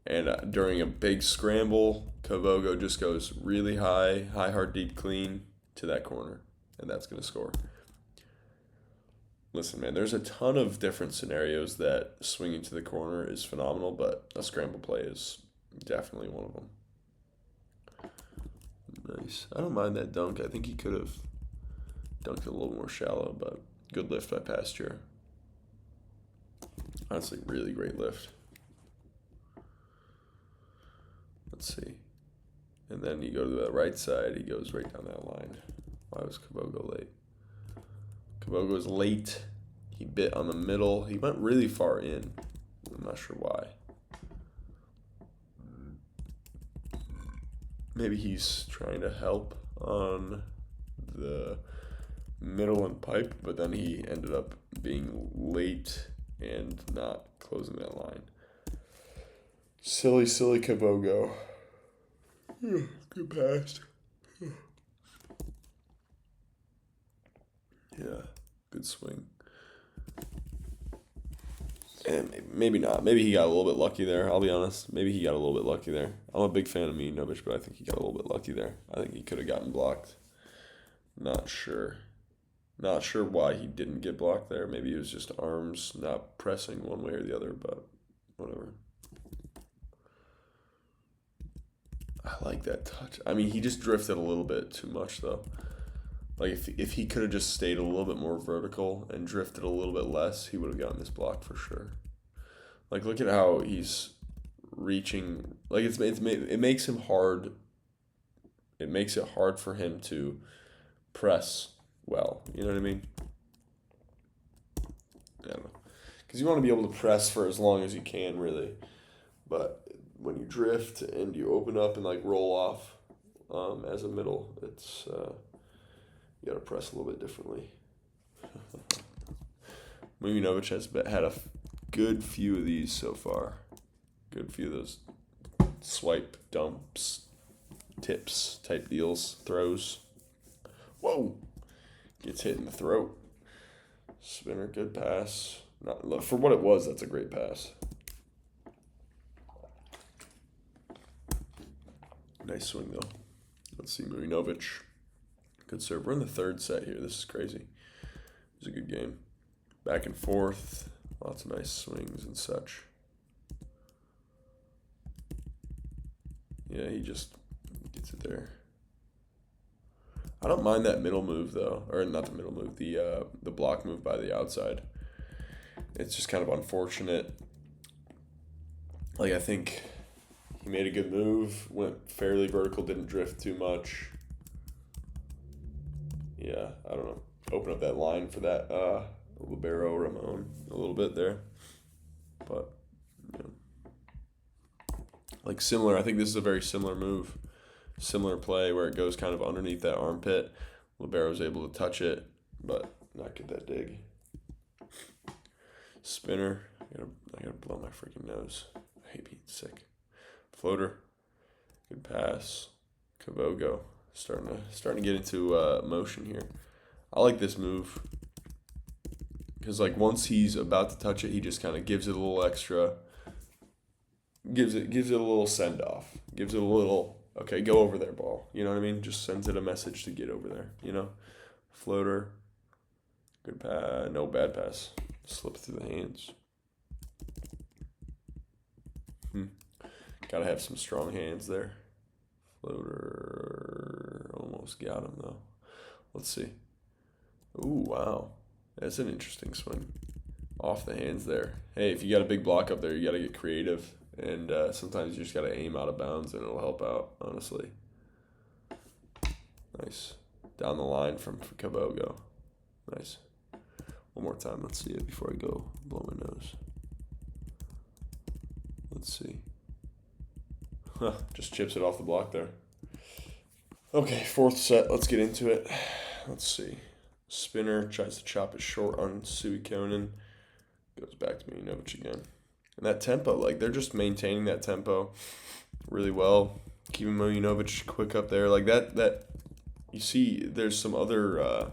And during a big scramble, Kavogo just goes really high, hard, deep, clean to that corner. And that's going to score. Listen, man, there's a ton of different scenarios that swinging to the corner is phenomenal, but a scramble play is definitely one of them. Nice. I don't mind that dunk. I think he could have dunked it a little more shallow, but good lift by Pasteur. Honestly, really great lift. Let's see. And then you go to the right side, he goes right down that line. Why was Kabogo late? Kabogo was late. He bit on the middle. He went really far in. I'm not sure why. Maybe he's trying to help on the middle and pipe, but then he ended up being late and not closing that line. Silly Kabogo. Good pass. Yeah, good swing. And maybe not. Maybe he got a little bit lucky there, I'll be honest. Maybe he got a little bit lucky there. I'm a big fan of Mujanovic, but I think he got a little bit lucky there. I think he could have gotten blocked. Not sure. Not sure why he didn't get blocked there. Maybe it was just arms not pressing one way or the other, but whatever. I like that touch. I mean, he just drifted a little bit too much, though. Like, if he could have just stayed a little bit more vertical and drifted a little bit less, he would have gotten this block for sure. Like, look at how he's reaching. Like, it makes him hard. It makes it hard for him to press well. You know what I mean? I don't know. Because you want to be able to press for as long as you can, really. But when you drift and you open up and, like, roll off as a middle, it's... you gotta press a little bit differently. Mujanovic has had a good few of these so far. Good few of those swipe, dumps, tips type deals, throws. Whoa! Gets hit in the throat. Spinner, good pass. Not for what it was, that's a great pass. Nice swing though. Let's see, Mujanovic. Good serve. We're in the third set here. This is crazy. It was a good game. Back and forth. Lots of nice swings and such. Yeah, he just gets it there. I don't mind that middle move though, or not the middle move, the block move by the outside. It's just kind of unfortunate. Like, I think he made a good move, went fairly vertical, didn't drift too much. Yeah, I don't know. Open up that line for that libero Ramon a little bit there. But, yeah. Like, similar. I think this is a very similar move. Similar play where it goes kind of underneath that armpit. Libero's able to touch it, but not get that dig. Spinner. I gotta blow my freaking nose. I hate being sick. Floater. Good pass. Kabogo. Starting to get into motion here. I like this move because, like, once he's about to touch it, he just kind of gives it a little extra. Gives it a little send off. Gives it a little, okay, go over there, ball. You know what I mean? Just sends it a message to get over there. You know, floater. Good pass. No bad pass. Slip through the hands. Gotta have some strong hands there. Floater, almost got him though. Let's see. Ooh, wow. That's an interesting swing. Off the hands there. Hey, if you got a big block up there, you got to get creative. And sometimes you just got to aim out of bounds and it'll help out, honestly. Nice. Down the line from Kabogo. Nice. One more time. Let's see it before I go blow my nose. Let's see. Just chips it off the block there. Okay, fourth set. Let's get into it. Let's see. Spinner tries to chop it short on Suikonen. Goes back to Mujanovic again. And that tempo, like, they're just maintaining that tempo really well. Keeping Mujanovic quick up there. Like, that you see, there's some other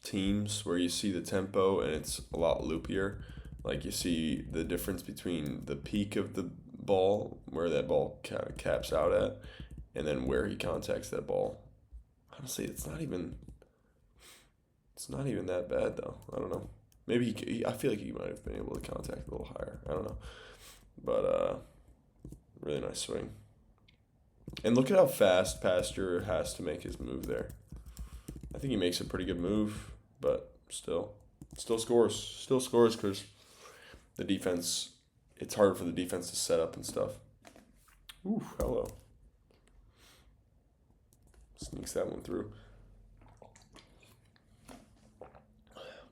teams where you see the tempo and it's a lot loopier. Like, you see the difference between the peak of the ball, where that ball kind of caps out at, and then where he contacts that ball. Honestly, it's not even that bad, though. I don't know. Maybe I feel like he might have been able to contact a little higher. I don't know. But really nice swing. And look at how fast Pasteur has to make his move there. I think he makes a pretty good move, but still scores. Still scores because the defense, it's hard for the defense to set up and stuff. Ooh, hello. Sneaks that one through.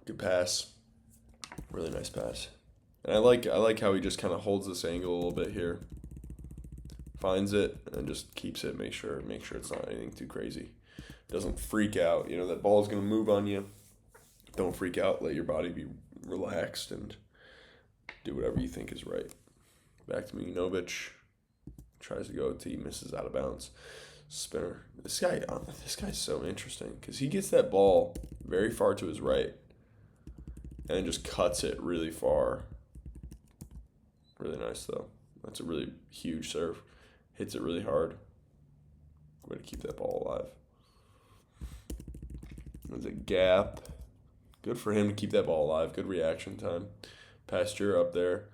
Good pass. Really nice pass. And I like how he just kind of holds this angle a little bit here. Finds it and just keeps it. Make sure it's not anything too crazy. Doesn't freak out. You know, that ball's going to move on you. Don't freak out. Let your body be relaxed and do whatever you think is right. Back to Mujanovic. Tries to go T, misses out of bounds. Spinner. This guy's so interesting because he gets that ball very far to his right and just cuts it really far. Really nice, though. That's a really huge serve. Hits it really hard. Way to keep that ball alive. There's a gap. Good for him to keep that ball alive. Good reaction time. Pasteur up there.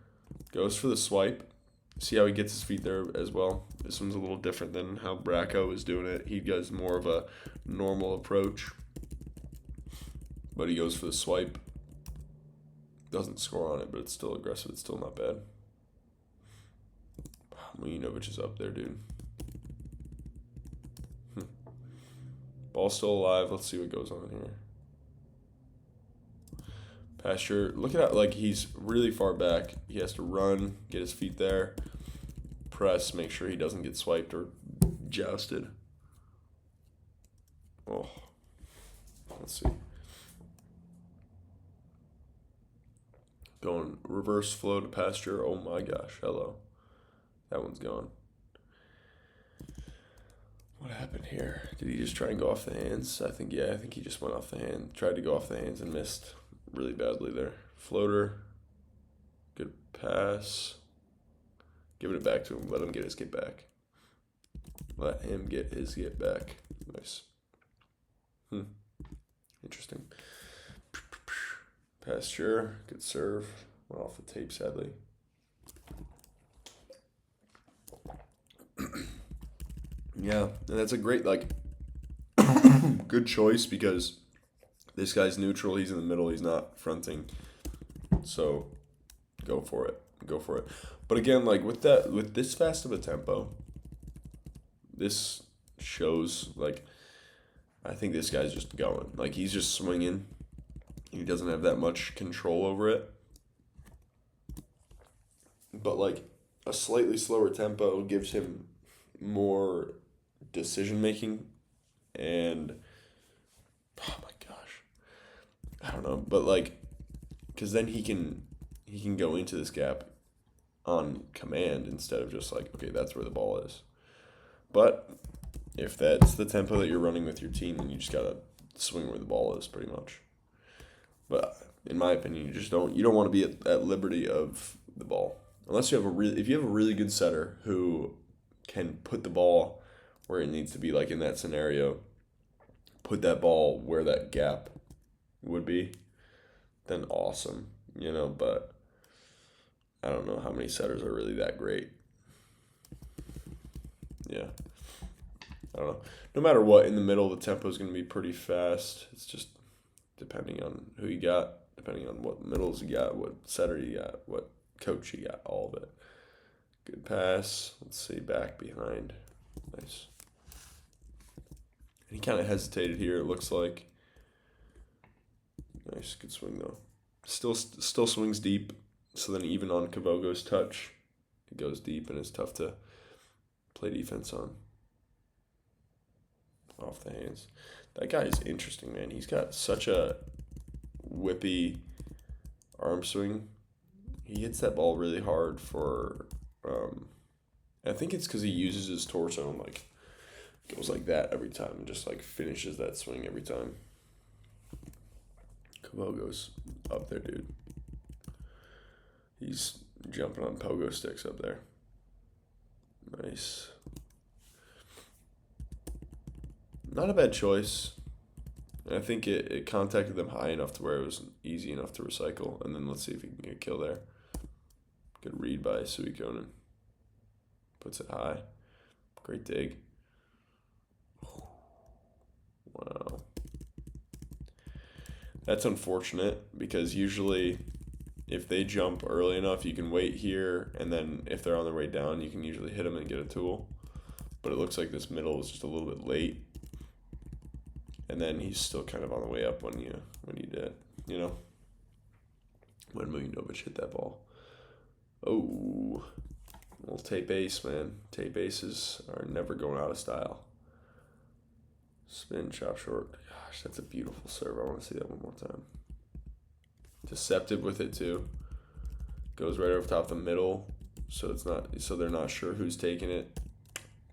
Goes for the swipe. See how he gets his feet there as well. This one's a little different than how Bracco is doing it. He does more of a normal approach. But he goes for the swipe. Doesn't score on it, but it's still aggressive. It's still not bad. Mujanovic is up there, dude. Ball's still alive. Let's see what goes on here. Pasteur, look at how, he's really far back. He has to run, get his feet there, press, make sure he doesn't get swiped or jousted. Oh, let's see. Going reverse flow to Pasteur. Oh my gosh, hello. That one's gone. What happened here? Did he just try and go off the hands? I think he just went off the hand. Tried to go off the hands and missed really badly there. Floater. Good pass. Giving it back to him. Let him get his get back. Let him get his get back. Nice. Interesting. Pasteur. Good serve. Went off the tape, sadly. Yeah, and that's a great, good choice because this guy's neutral. He's in the middle. He's not fronting. So, go for it. Go for it. But again, with this fast of a tempo, this shows, I think this guy's just going. He's just swinging. He doesn't have that much control over it. But, a slightly slower tempo gives him more decision making and oh my gosh, I don't know, but because then he can go into this gap on command instead of just okay, that's where the ball is. But if that's the tempo that you're running with your team, then you just gotta swing where the ball is pretty much. But in my opinion, you don't want to be at liberty of the ball unless you have if you have a really good setter who can put the ball where it needs to be, in that scenario, put that ball where that gap would be, then awesome, but I don't know how many setters are really that great. Yeah. I don't know. No matter what, in the middle, the tempo is going to be pretty fast. It's just depending on who you got, depending on what middles you got, what setter you got, what coach you got, all of it. Good pass. Let's see, back behind. Nice. He kind of hesitated here, it looks like. Nice, good swing though. Still swings deep. So then even on Kavogo's touch, it goes deep and it's tough to play defense on. Off the hands. That guy is interesting, man. He's got such a whippy arm swing. He hits that ball really hard for... I think it's because he uses his torso and goes like that every time and just finishes that swing every time. Kavogo's up there, dude. He's jumping on pogo sticks up there. Nice. Not a bad choice. I think it contacted them high enough to where it was easy enough to recycle. And then let's see if he can get a kill there. Good read by Suikonen. Puts it high. Great dig. Wow. That's unfortunate because usually if they jump early enough, you can wait here, and then if they're on their way down, you can usually hit them and get a tool. But it looks like this middle was just a little bit late, and then he's still kind of on the way up when you did, when Mujanovic hit that ball. Oh, little tape ace, man. Tape aces are never going out of style. Spin, chop short. Gosh, that's a beautiful serve. I want to see that one more time. Deceptive with it too. Goes right over top the middle, so they're not sure who's taking it.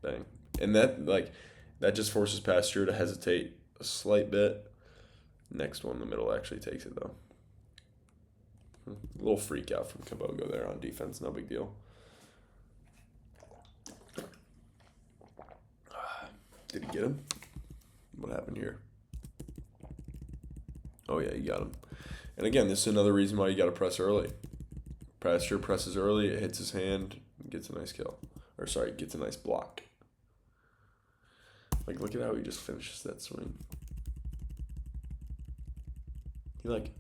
Bang. And that just forces Pasteur to hesitate a slight bit. Next one, the middle actually takes it though. A little freak out from Kabogo there on defense, no big deal. Did he get him? What happened here? Oh yeah, you got him. And again, this is another reason why you got to press early. Pasteur presses early, it hits his hand, gets a nice kill. Gets a nice block. Look at how he just finishes that swing.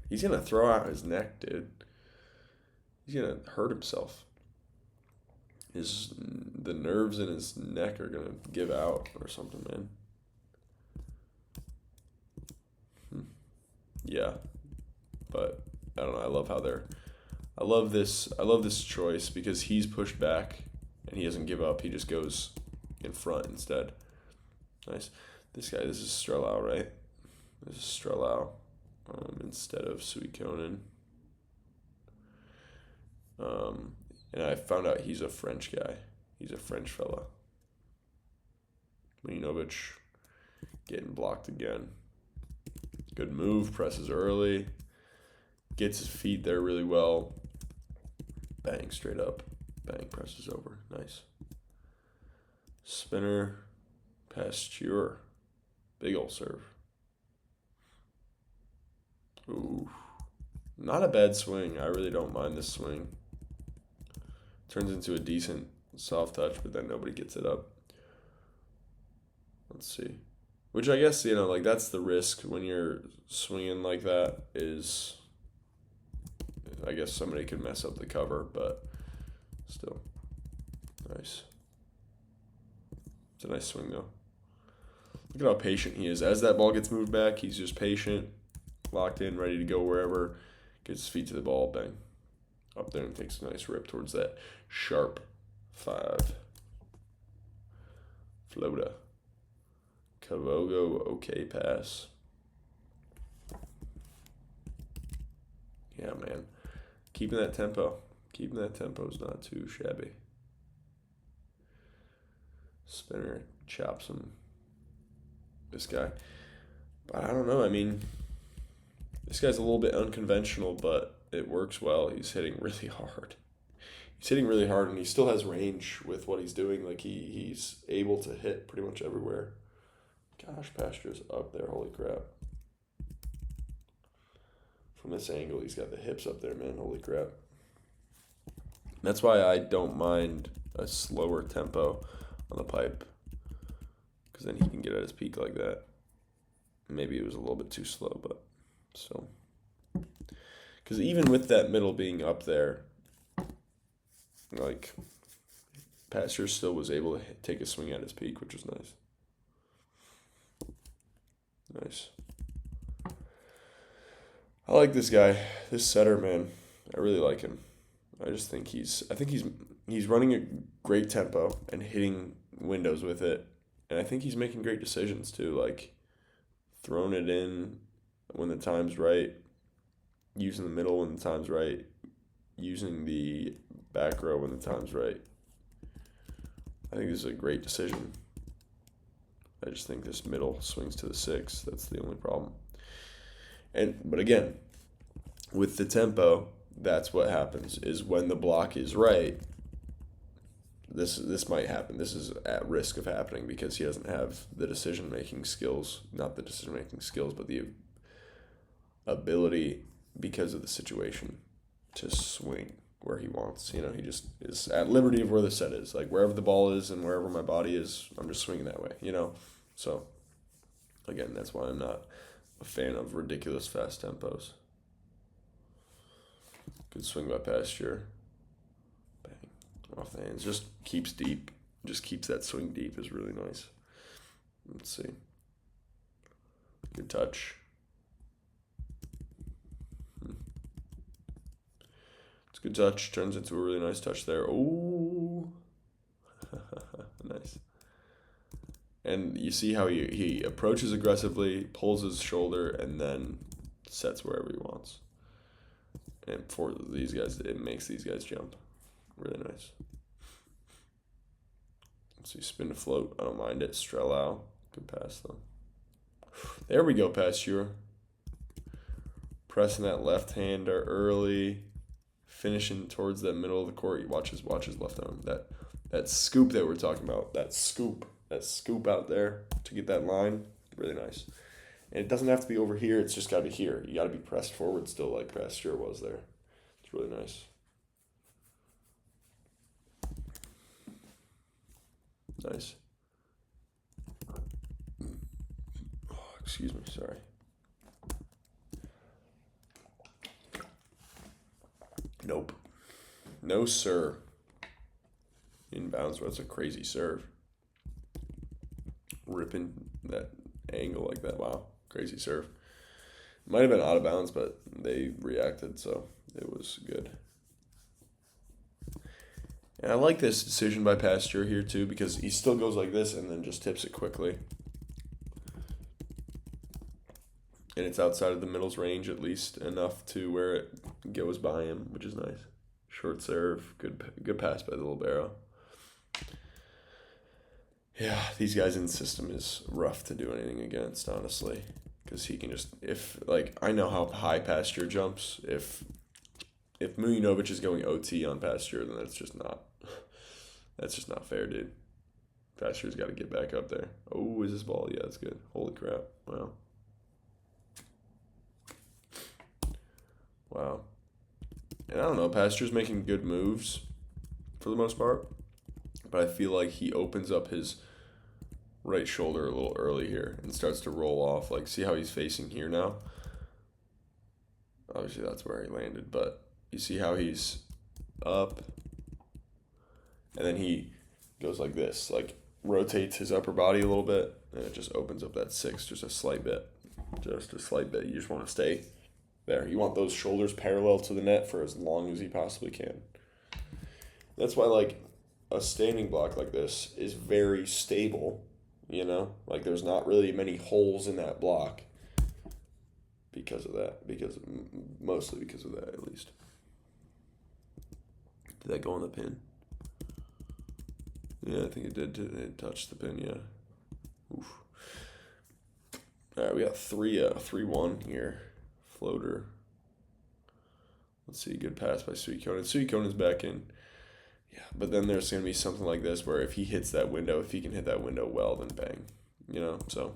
He's going to throw out his neck, dude. He's going to hurt himself. The nerves in his neck are going to give out or something, man. Yeah. But I don't know. I love this choice because he's pushed back and he doesn't give up. He just goes in front instead. Nice. This is Strelau, right? This is Strelau instead of Suikonen. And I found out he's a French guy. He's a French fella. Mujanovic getting blocked again. Good move. Presses early. Gets his feet there really well. Bang, straight up. Bang, presses over. Nice. Spinner. Pasteur. Big ol' serve. Ooh. Not a bad swing. I really don't mind this swing. Turns into a decent soft touch, but then nobody gets it up. Let's see. Which I guess, that's the risk when you're swinging like that is, I guess somebody could mess up the cover, but still. Nice. It's a nice swing, though. Look at how patient he is. As that ball gets moved back, he's just patient, locked in, ready to go wherever. Gets his feet to the ball, bang. Up there and takes a nice rip towards that sharp 5. Floater. Kabogo, okay pass. Yeah, man. Keeping that tempo. Keeping that tempo is not too shabby. Spinner chops him. This guy. But I don't know. I mean, this guy's a little bit unconventional, but it works well. He's hitting really hard. He's hitting really hard, and he still has range with what he's doing. He's able to hit pretty much everywhere. Gosh, Pasteur's up there. Holy crap. From this angle, he's got the hips up there, man. Holy crap. That's why I don't mind a slower tempo on the pipe, because then he can get at his peak like that. Maybe it was a little bit too slow, but still. Because even with that middle being up there, Pasteur still was able to take a swing at his peak, which was nice. Nice. I like this guy, this setter, man. I really like him. I think he's running a great tempo and hitting windows with it, and I think he's making great decisions too. Throwing it in when the time's right, using the middle when the time's right, using the back row when the time's right. I think this is a great decision. I just think this middle swings to the 6. That's the only problem. But again, with the tempo, that's what happens, is when the block is right, this might happen. This is at risk of happening because he doesn't have the decision-making skills, not the decision-making skills, but the ability, because of the situation, to swing where he wants. You know, he just is at liberty of where the set is. Like, wherever the ball is and wherever my body is, I'm just swinging that way, you know? So, again, that's why I'm not a fan of ridiculous fast tempos. Good swing by Pasteur. Bang. Off the hands. Just keeps deep. Just keeps that swing deep is really nice. Let's see. Good touch. It's a good touch. Turns into a really nice touch there. Oh, nice. And you see how he approaches aggressively, pulls his shoulder, and then sets wherever he wants. And for these guys, it makes these guys jump. Really nice. Let's see, spin to float. I don't mind it. Strellau. Good pass, though. There we go, Pasteur. Pressing that left-hander early. Finishing towards the middle of the court. Watch his left arm. That scoop that we're talking about. That scoop out there to get that line. Really nice. And it doesn't have to be over here. It's just got to be here. You got to be pressed forward still like Pasteur was there. It's really nice. Nice. Oh, excuse me. Sorry. Nope. No, sir. Inbounds. That's a crazy serve. Ripping that angle like that. Wow. Crazy serve. Might have been out of bounds, but they reacted, so it was good. And I like this decision by Pasteur here, too, because he still goes like this and then just tips it quickly. And it's outside of the middle's range, at least enough to where it goes by him, which is nice. Short serve. Good pass by the libero. Yeah, these guys in the system is rough to do anything against, honestly. Because he can just, I know how high Pasteur jumps. If Mujanovic is going OT on Pasteur, then that's just not fair, dude. Pasteur's got to get back up there. Oh, is this ball? Yeah, it's good. Holy crap. Wow. And I don't know, Pasteur's making good moves for the most part, but I feel like he opens up his right shoulder a little early here and starts to roll off. Like, see how he's facing here now? Obviously, that's where he landed, but you see how he's up, and then he goes like this, like rotates his upper body a little bit, and it just opens up that six just a slight bit. Just a slight bit. You just want to stay there. You want those shoulders parallel to the net for as long as you possibly can. That's why, like, a standing block like this is very stable, you know? Like, there's not really many holes in that block because of that. Mostly because of that, at least. Did that go on the pin? Yeah, I think it did. It touched the pin, yeah. Oof. All right, we got 3-1 here. Floater. Let's see, good pass by Suikonen. Suikonen's back in. Yeah, but then there's going to be something like this where if he hits that window, if he can hit that window well, then bang. You know, so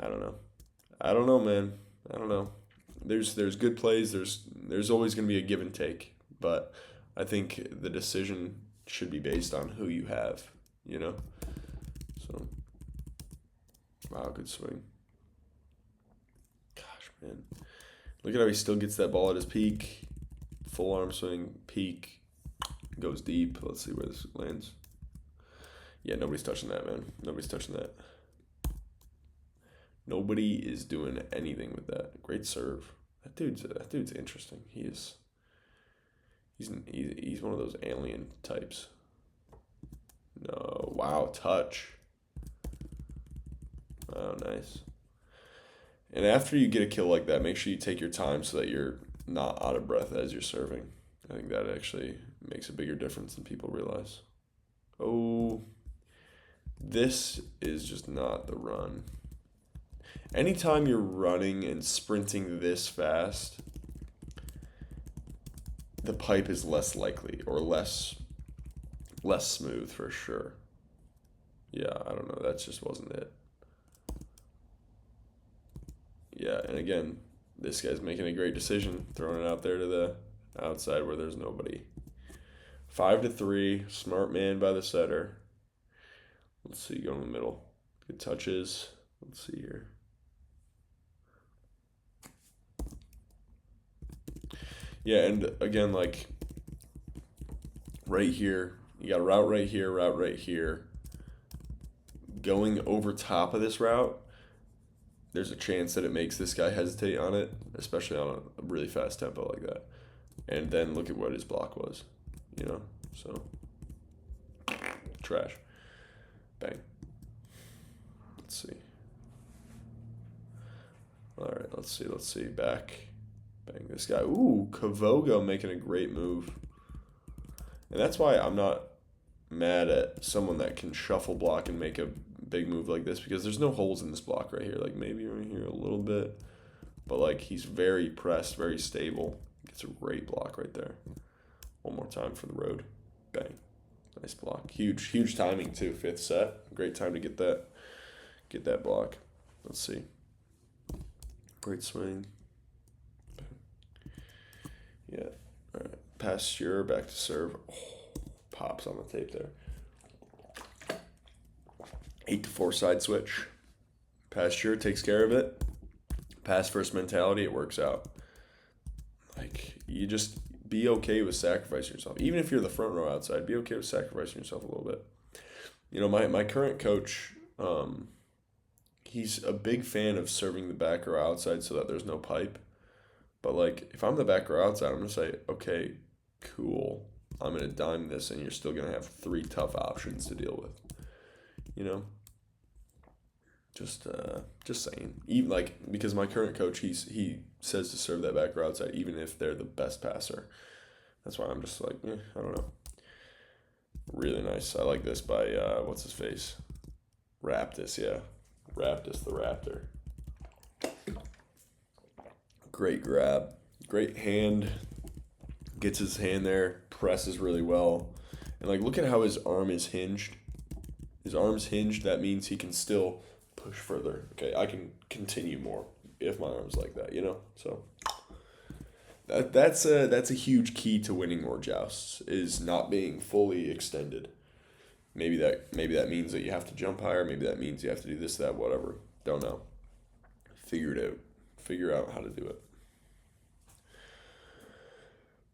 I don't know. I don't know, man. I don't know. There's good plays. There's always going to be a give and take, but I think the decision should be based on who you have, you know? So, wow, good swing. Gosh, man. Look at how he still gets that ball at his peak. Full arm swing, peak, goes deep. Let's see where this lands. Yeah, nobody's touching that, man. Nobody's touching that. Nobody is doing anything with that. Great serve. That dude's interesting. He's one of those alien types. No, wow, touch. Oh, nice. And after you get a kill like that, make sure you take your time so that you're not out of breath as you're serving. I think that actually makes a bigger difference than people realize. Oh, this is just not the run. Anytime you're running and sprinting this fast, the pipe is less likely or less smooth for sure. Yeah, I don't know. That just wasn't it. Yeah, and again, this guy's making a great decision, throwing it out there to outside where there's nobody. 5-3, smart man by the setter. Let's see, go in the middle. Good touches. Let's see here. Yeah, and again, like, right here, you got a route right here. Going over top of this route, there's a chance that it makes this guy hesitate on it, especially on a really fast tempo like that. And then look at what his block was, so trash. Bang. Let's see. All right, let's see. Back. Bang, this guy. Ooh, Kavogo making a great move. And that's why I'm not mad at someone that can shuffle block and make a big move like this, because there's no holes in this block right here. Like, maybe right here a little bit. But, like, he's very pressed, very stable. Gets a great block right there. One more time for the road. Bang. Nice block. Huge timing, too. 5th set. Great time to get that block. Let's see. Great swing. Yeah. All right. Pasteur back to serve. Oh, pops on the tape there. 8-4 side switch. Pasteur takes care of it. Pass first mentality, it works out. Like, you just be okay with sacrificing yourself. Even if you're the front row outside, be okay with sacrificing yourself a little bit. My current coach, he's a big fan of serving the back row outside so that there's no pipe. But, like, if I'm the back row outside, I'm going to say, okay, cool. I'm going to dime this, and you're still going to have 3 tough options to deal with. Just saying. Even, like, because my current coach, he says to serve that back row outside, even if they're the best passer. That's why I'm just like, I don't know. Really nice. I like this by, what's his face? Raptus, yeah. Raptus the Raptor. Great grab. Great hand. Gets his hand there. Presses really well. And, like, look at how his arm is hinged. His arm's hinged. That means he can still push further. Okay, I can continue more if my arm's like that, So that's a huge key to winning more jousts, is not being fully extended. Maybe that means that you have to jump higher. Maybe that means you have to do this, that, whatever. Don't know. Figure it out. Figure out how to do it.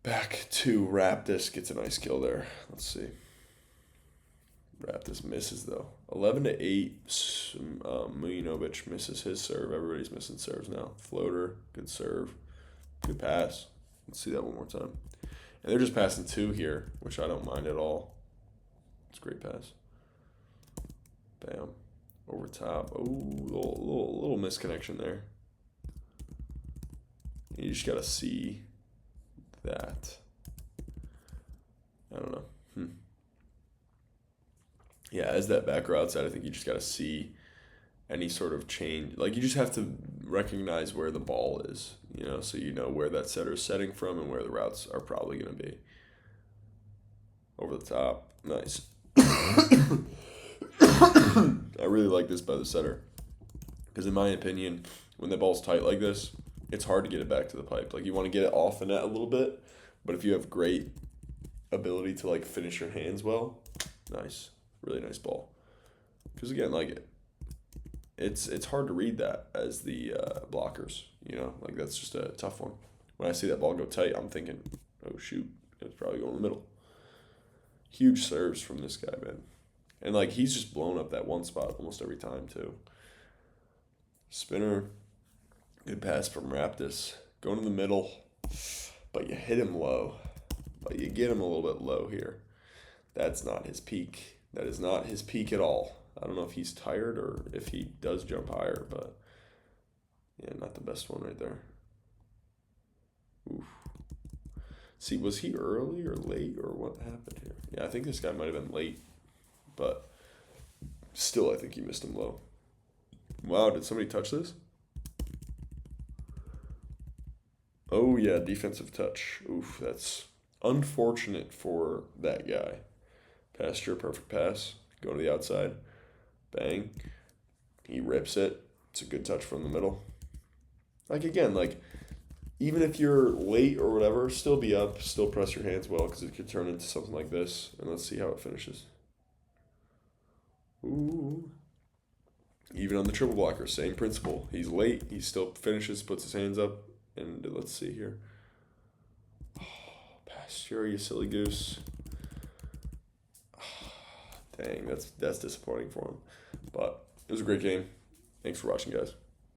Back to Raptus. Gets a nice kill there. Let's see. Raptus misses, though. 11-8. Mujanovic misses his serve. Everybody's missing serves now. Floater. Good serve. Good pass. Let's see that one more time. And they're just passing 2 here, which I don't mind at all. It's a great pass. Bam. Over top. Oh, little misconnection there. You just got to see that. I don't know. Yeah, as that back row outside, I think you just got to see any sort of change. Like, you just have to recognize where the ball is, so you know where that setter is setting from and where the routes are probably going to be. Over the top. Nice. I really like this by the setter. Because in my opinion, when the ball's tight like this, it's hard to get it back to the pipe. Like, you want to get it off the net a little bit, but if you have great ability to, like, finish your hands well, nice. Really nice ball. Because, again, like, it's hard to read that as the blockers, Like, that's just a tough one. When I see that ball go tight, I'm thinking, oh, shoot, it's probably going in the middle. Huge serves from this guy, man. And, like, he's just blown up that one spot almost every time, too. Spinner. Good pass from Raptus. Going in the middle. But you hit him low. But you get him a little bit low here. That's not his peak. That is not his peak at all. I don't know if he's tired or if he does jump higher, but yeah, not the best one right there. Oof. See, was he early or late or what happened here? Yeah, I think this guy might have been late, but still I think he missed him low. Wow, did somebody touch this? Oh, yeah, defensive touch. Oof, that's unfortunate for that guy. Pasteur, perfect pass. Go to the outside. Bang. He rips it. It's a good touch from the middle. Like, again, like, even if you're late or whatever, still be up, still press your hands well because it could turn into something like this. And let's see how it finishes. Ooh. Even on the triple blocker, same principle. He's late, he still finishes, puts his hands up, and let's see here. Oh, Pasteur, you silly goose. Oh, dang, that's disappointing for him. But it was a great game. Thanks for watching, guys.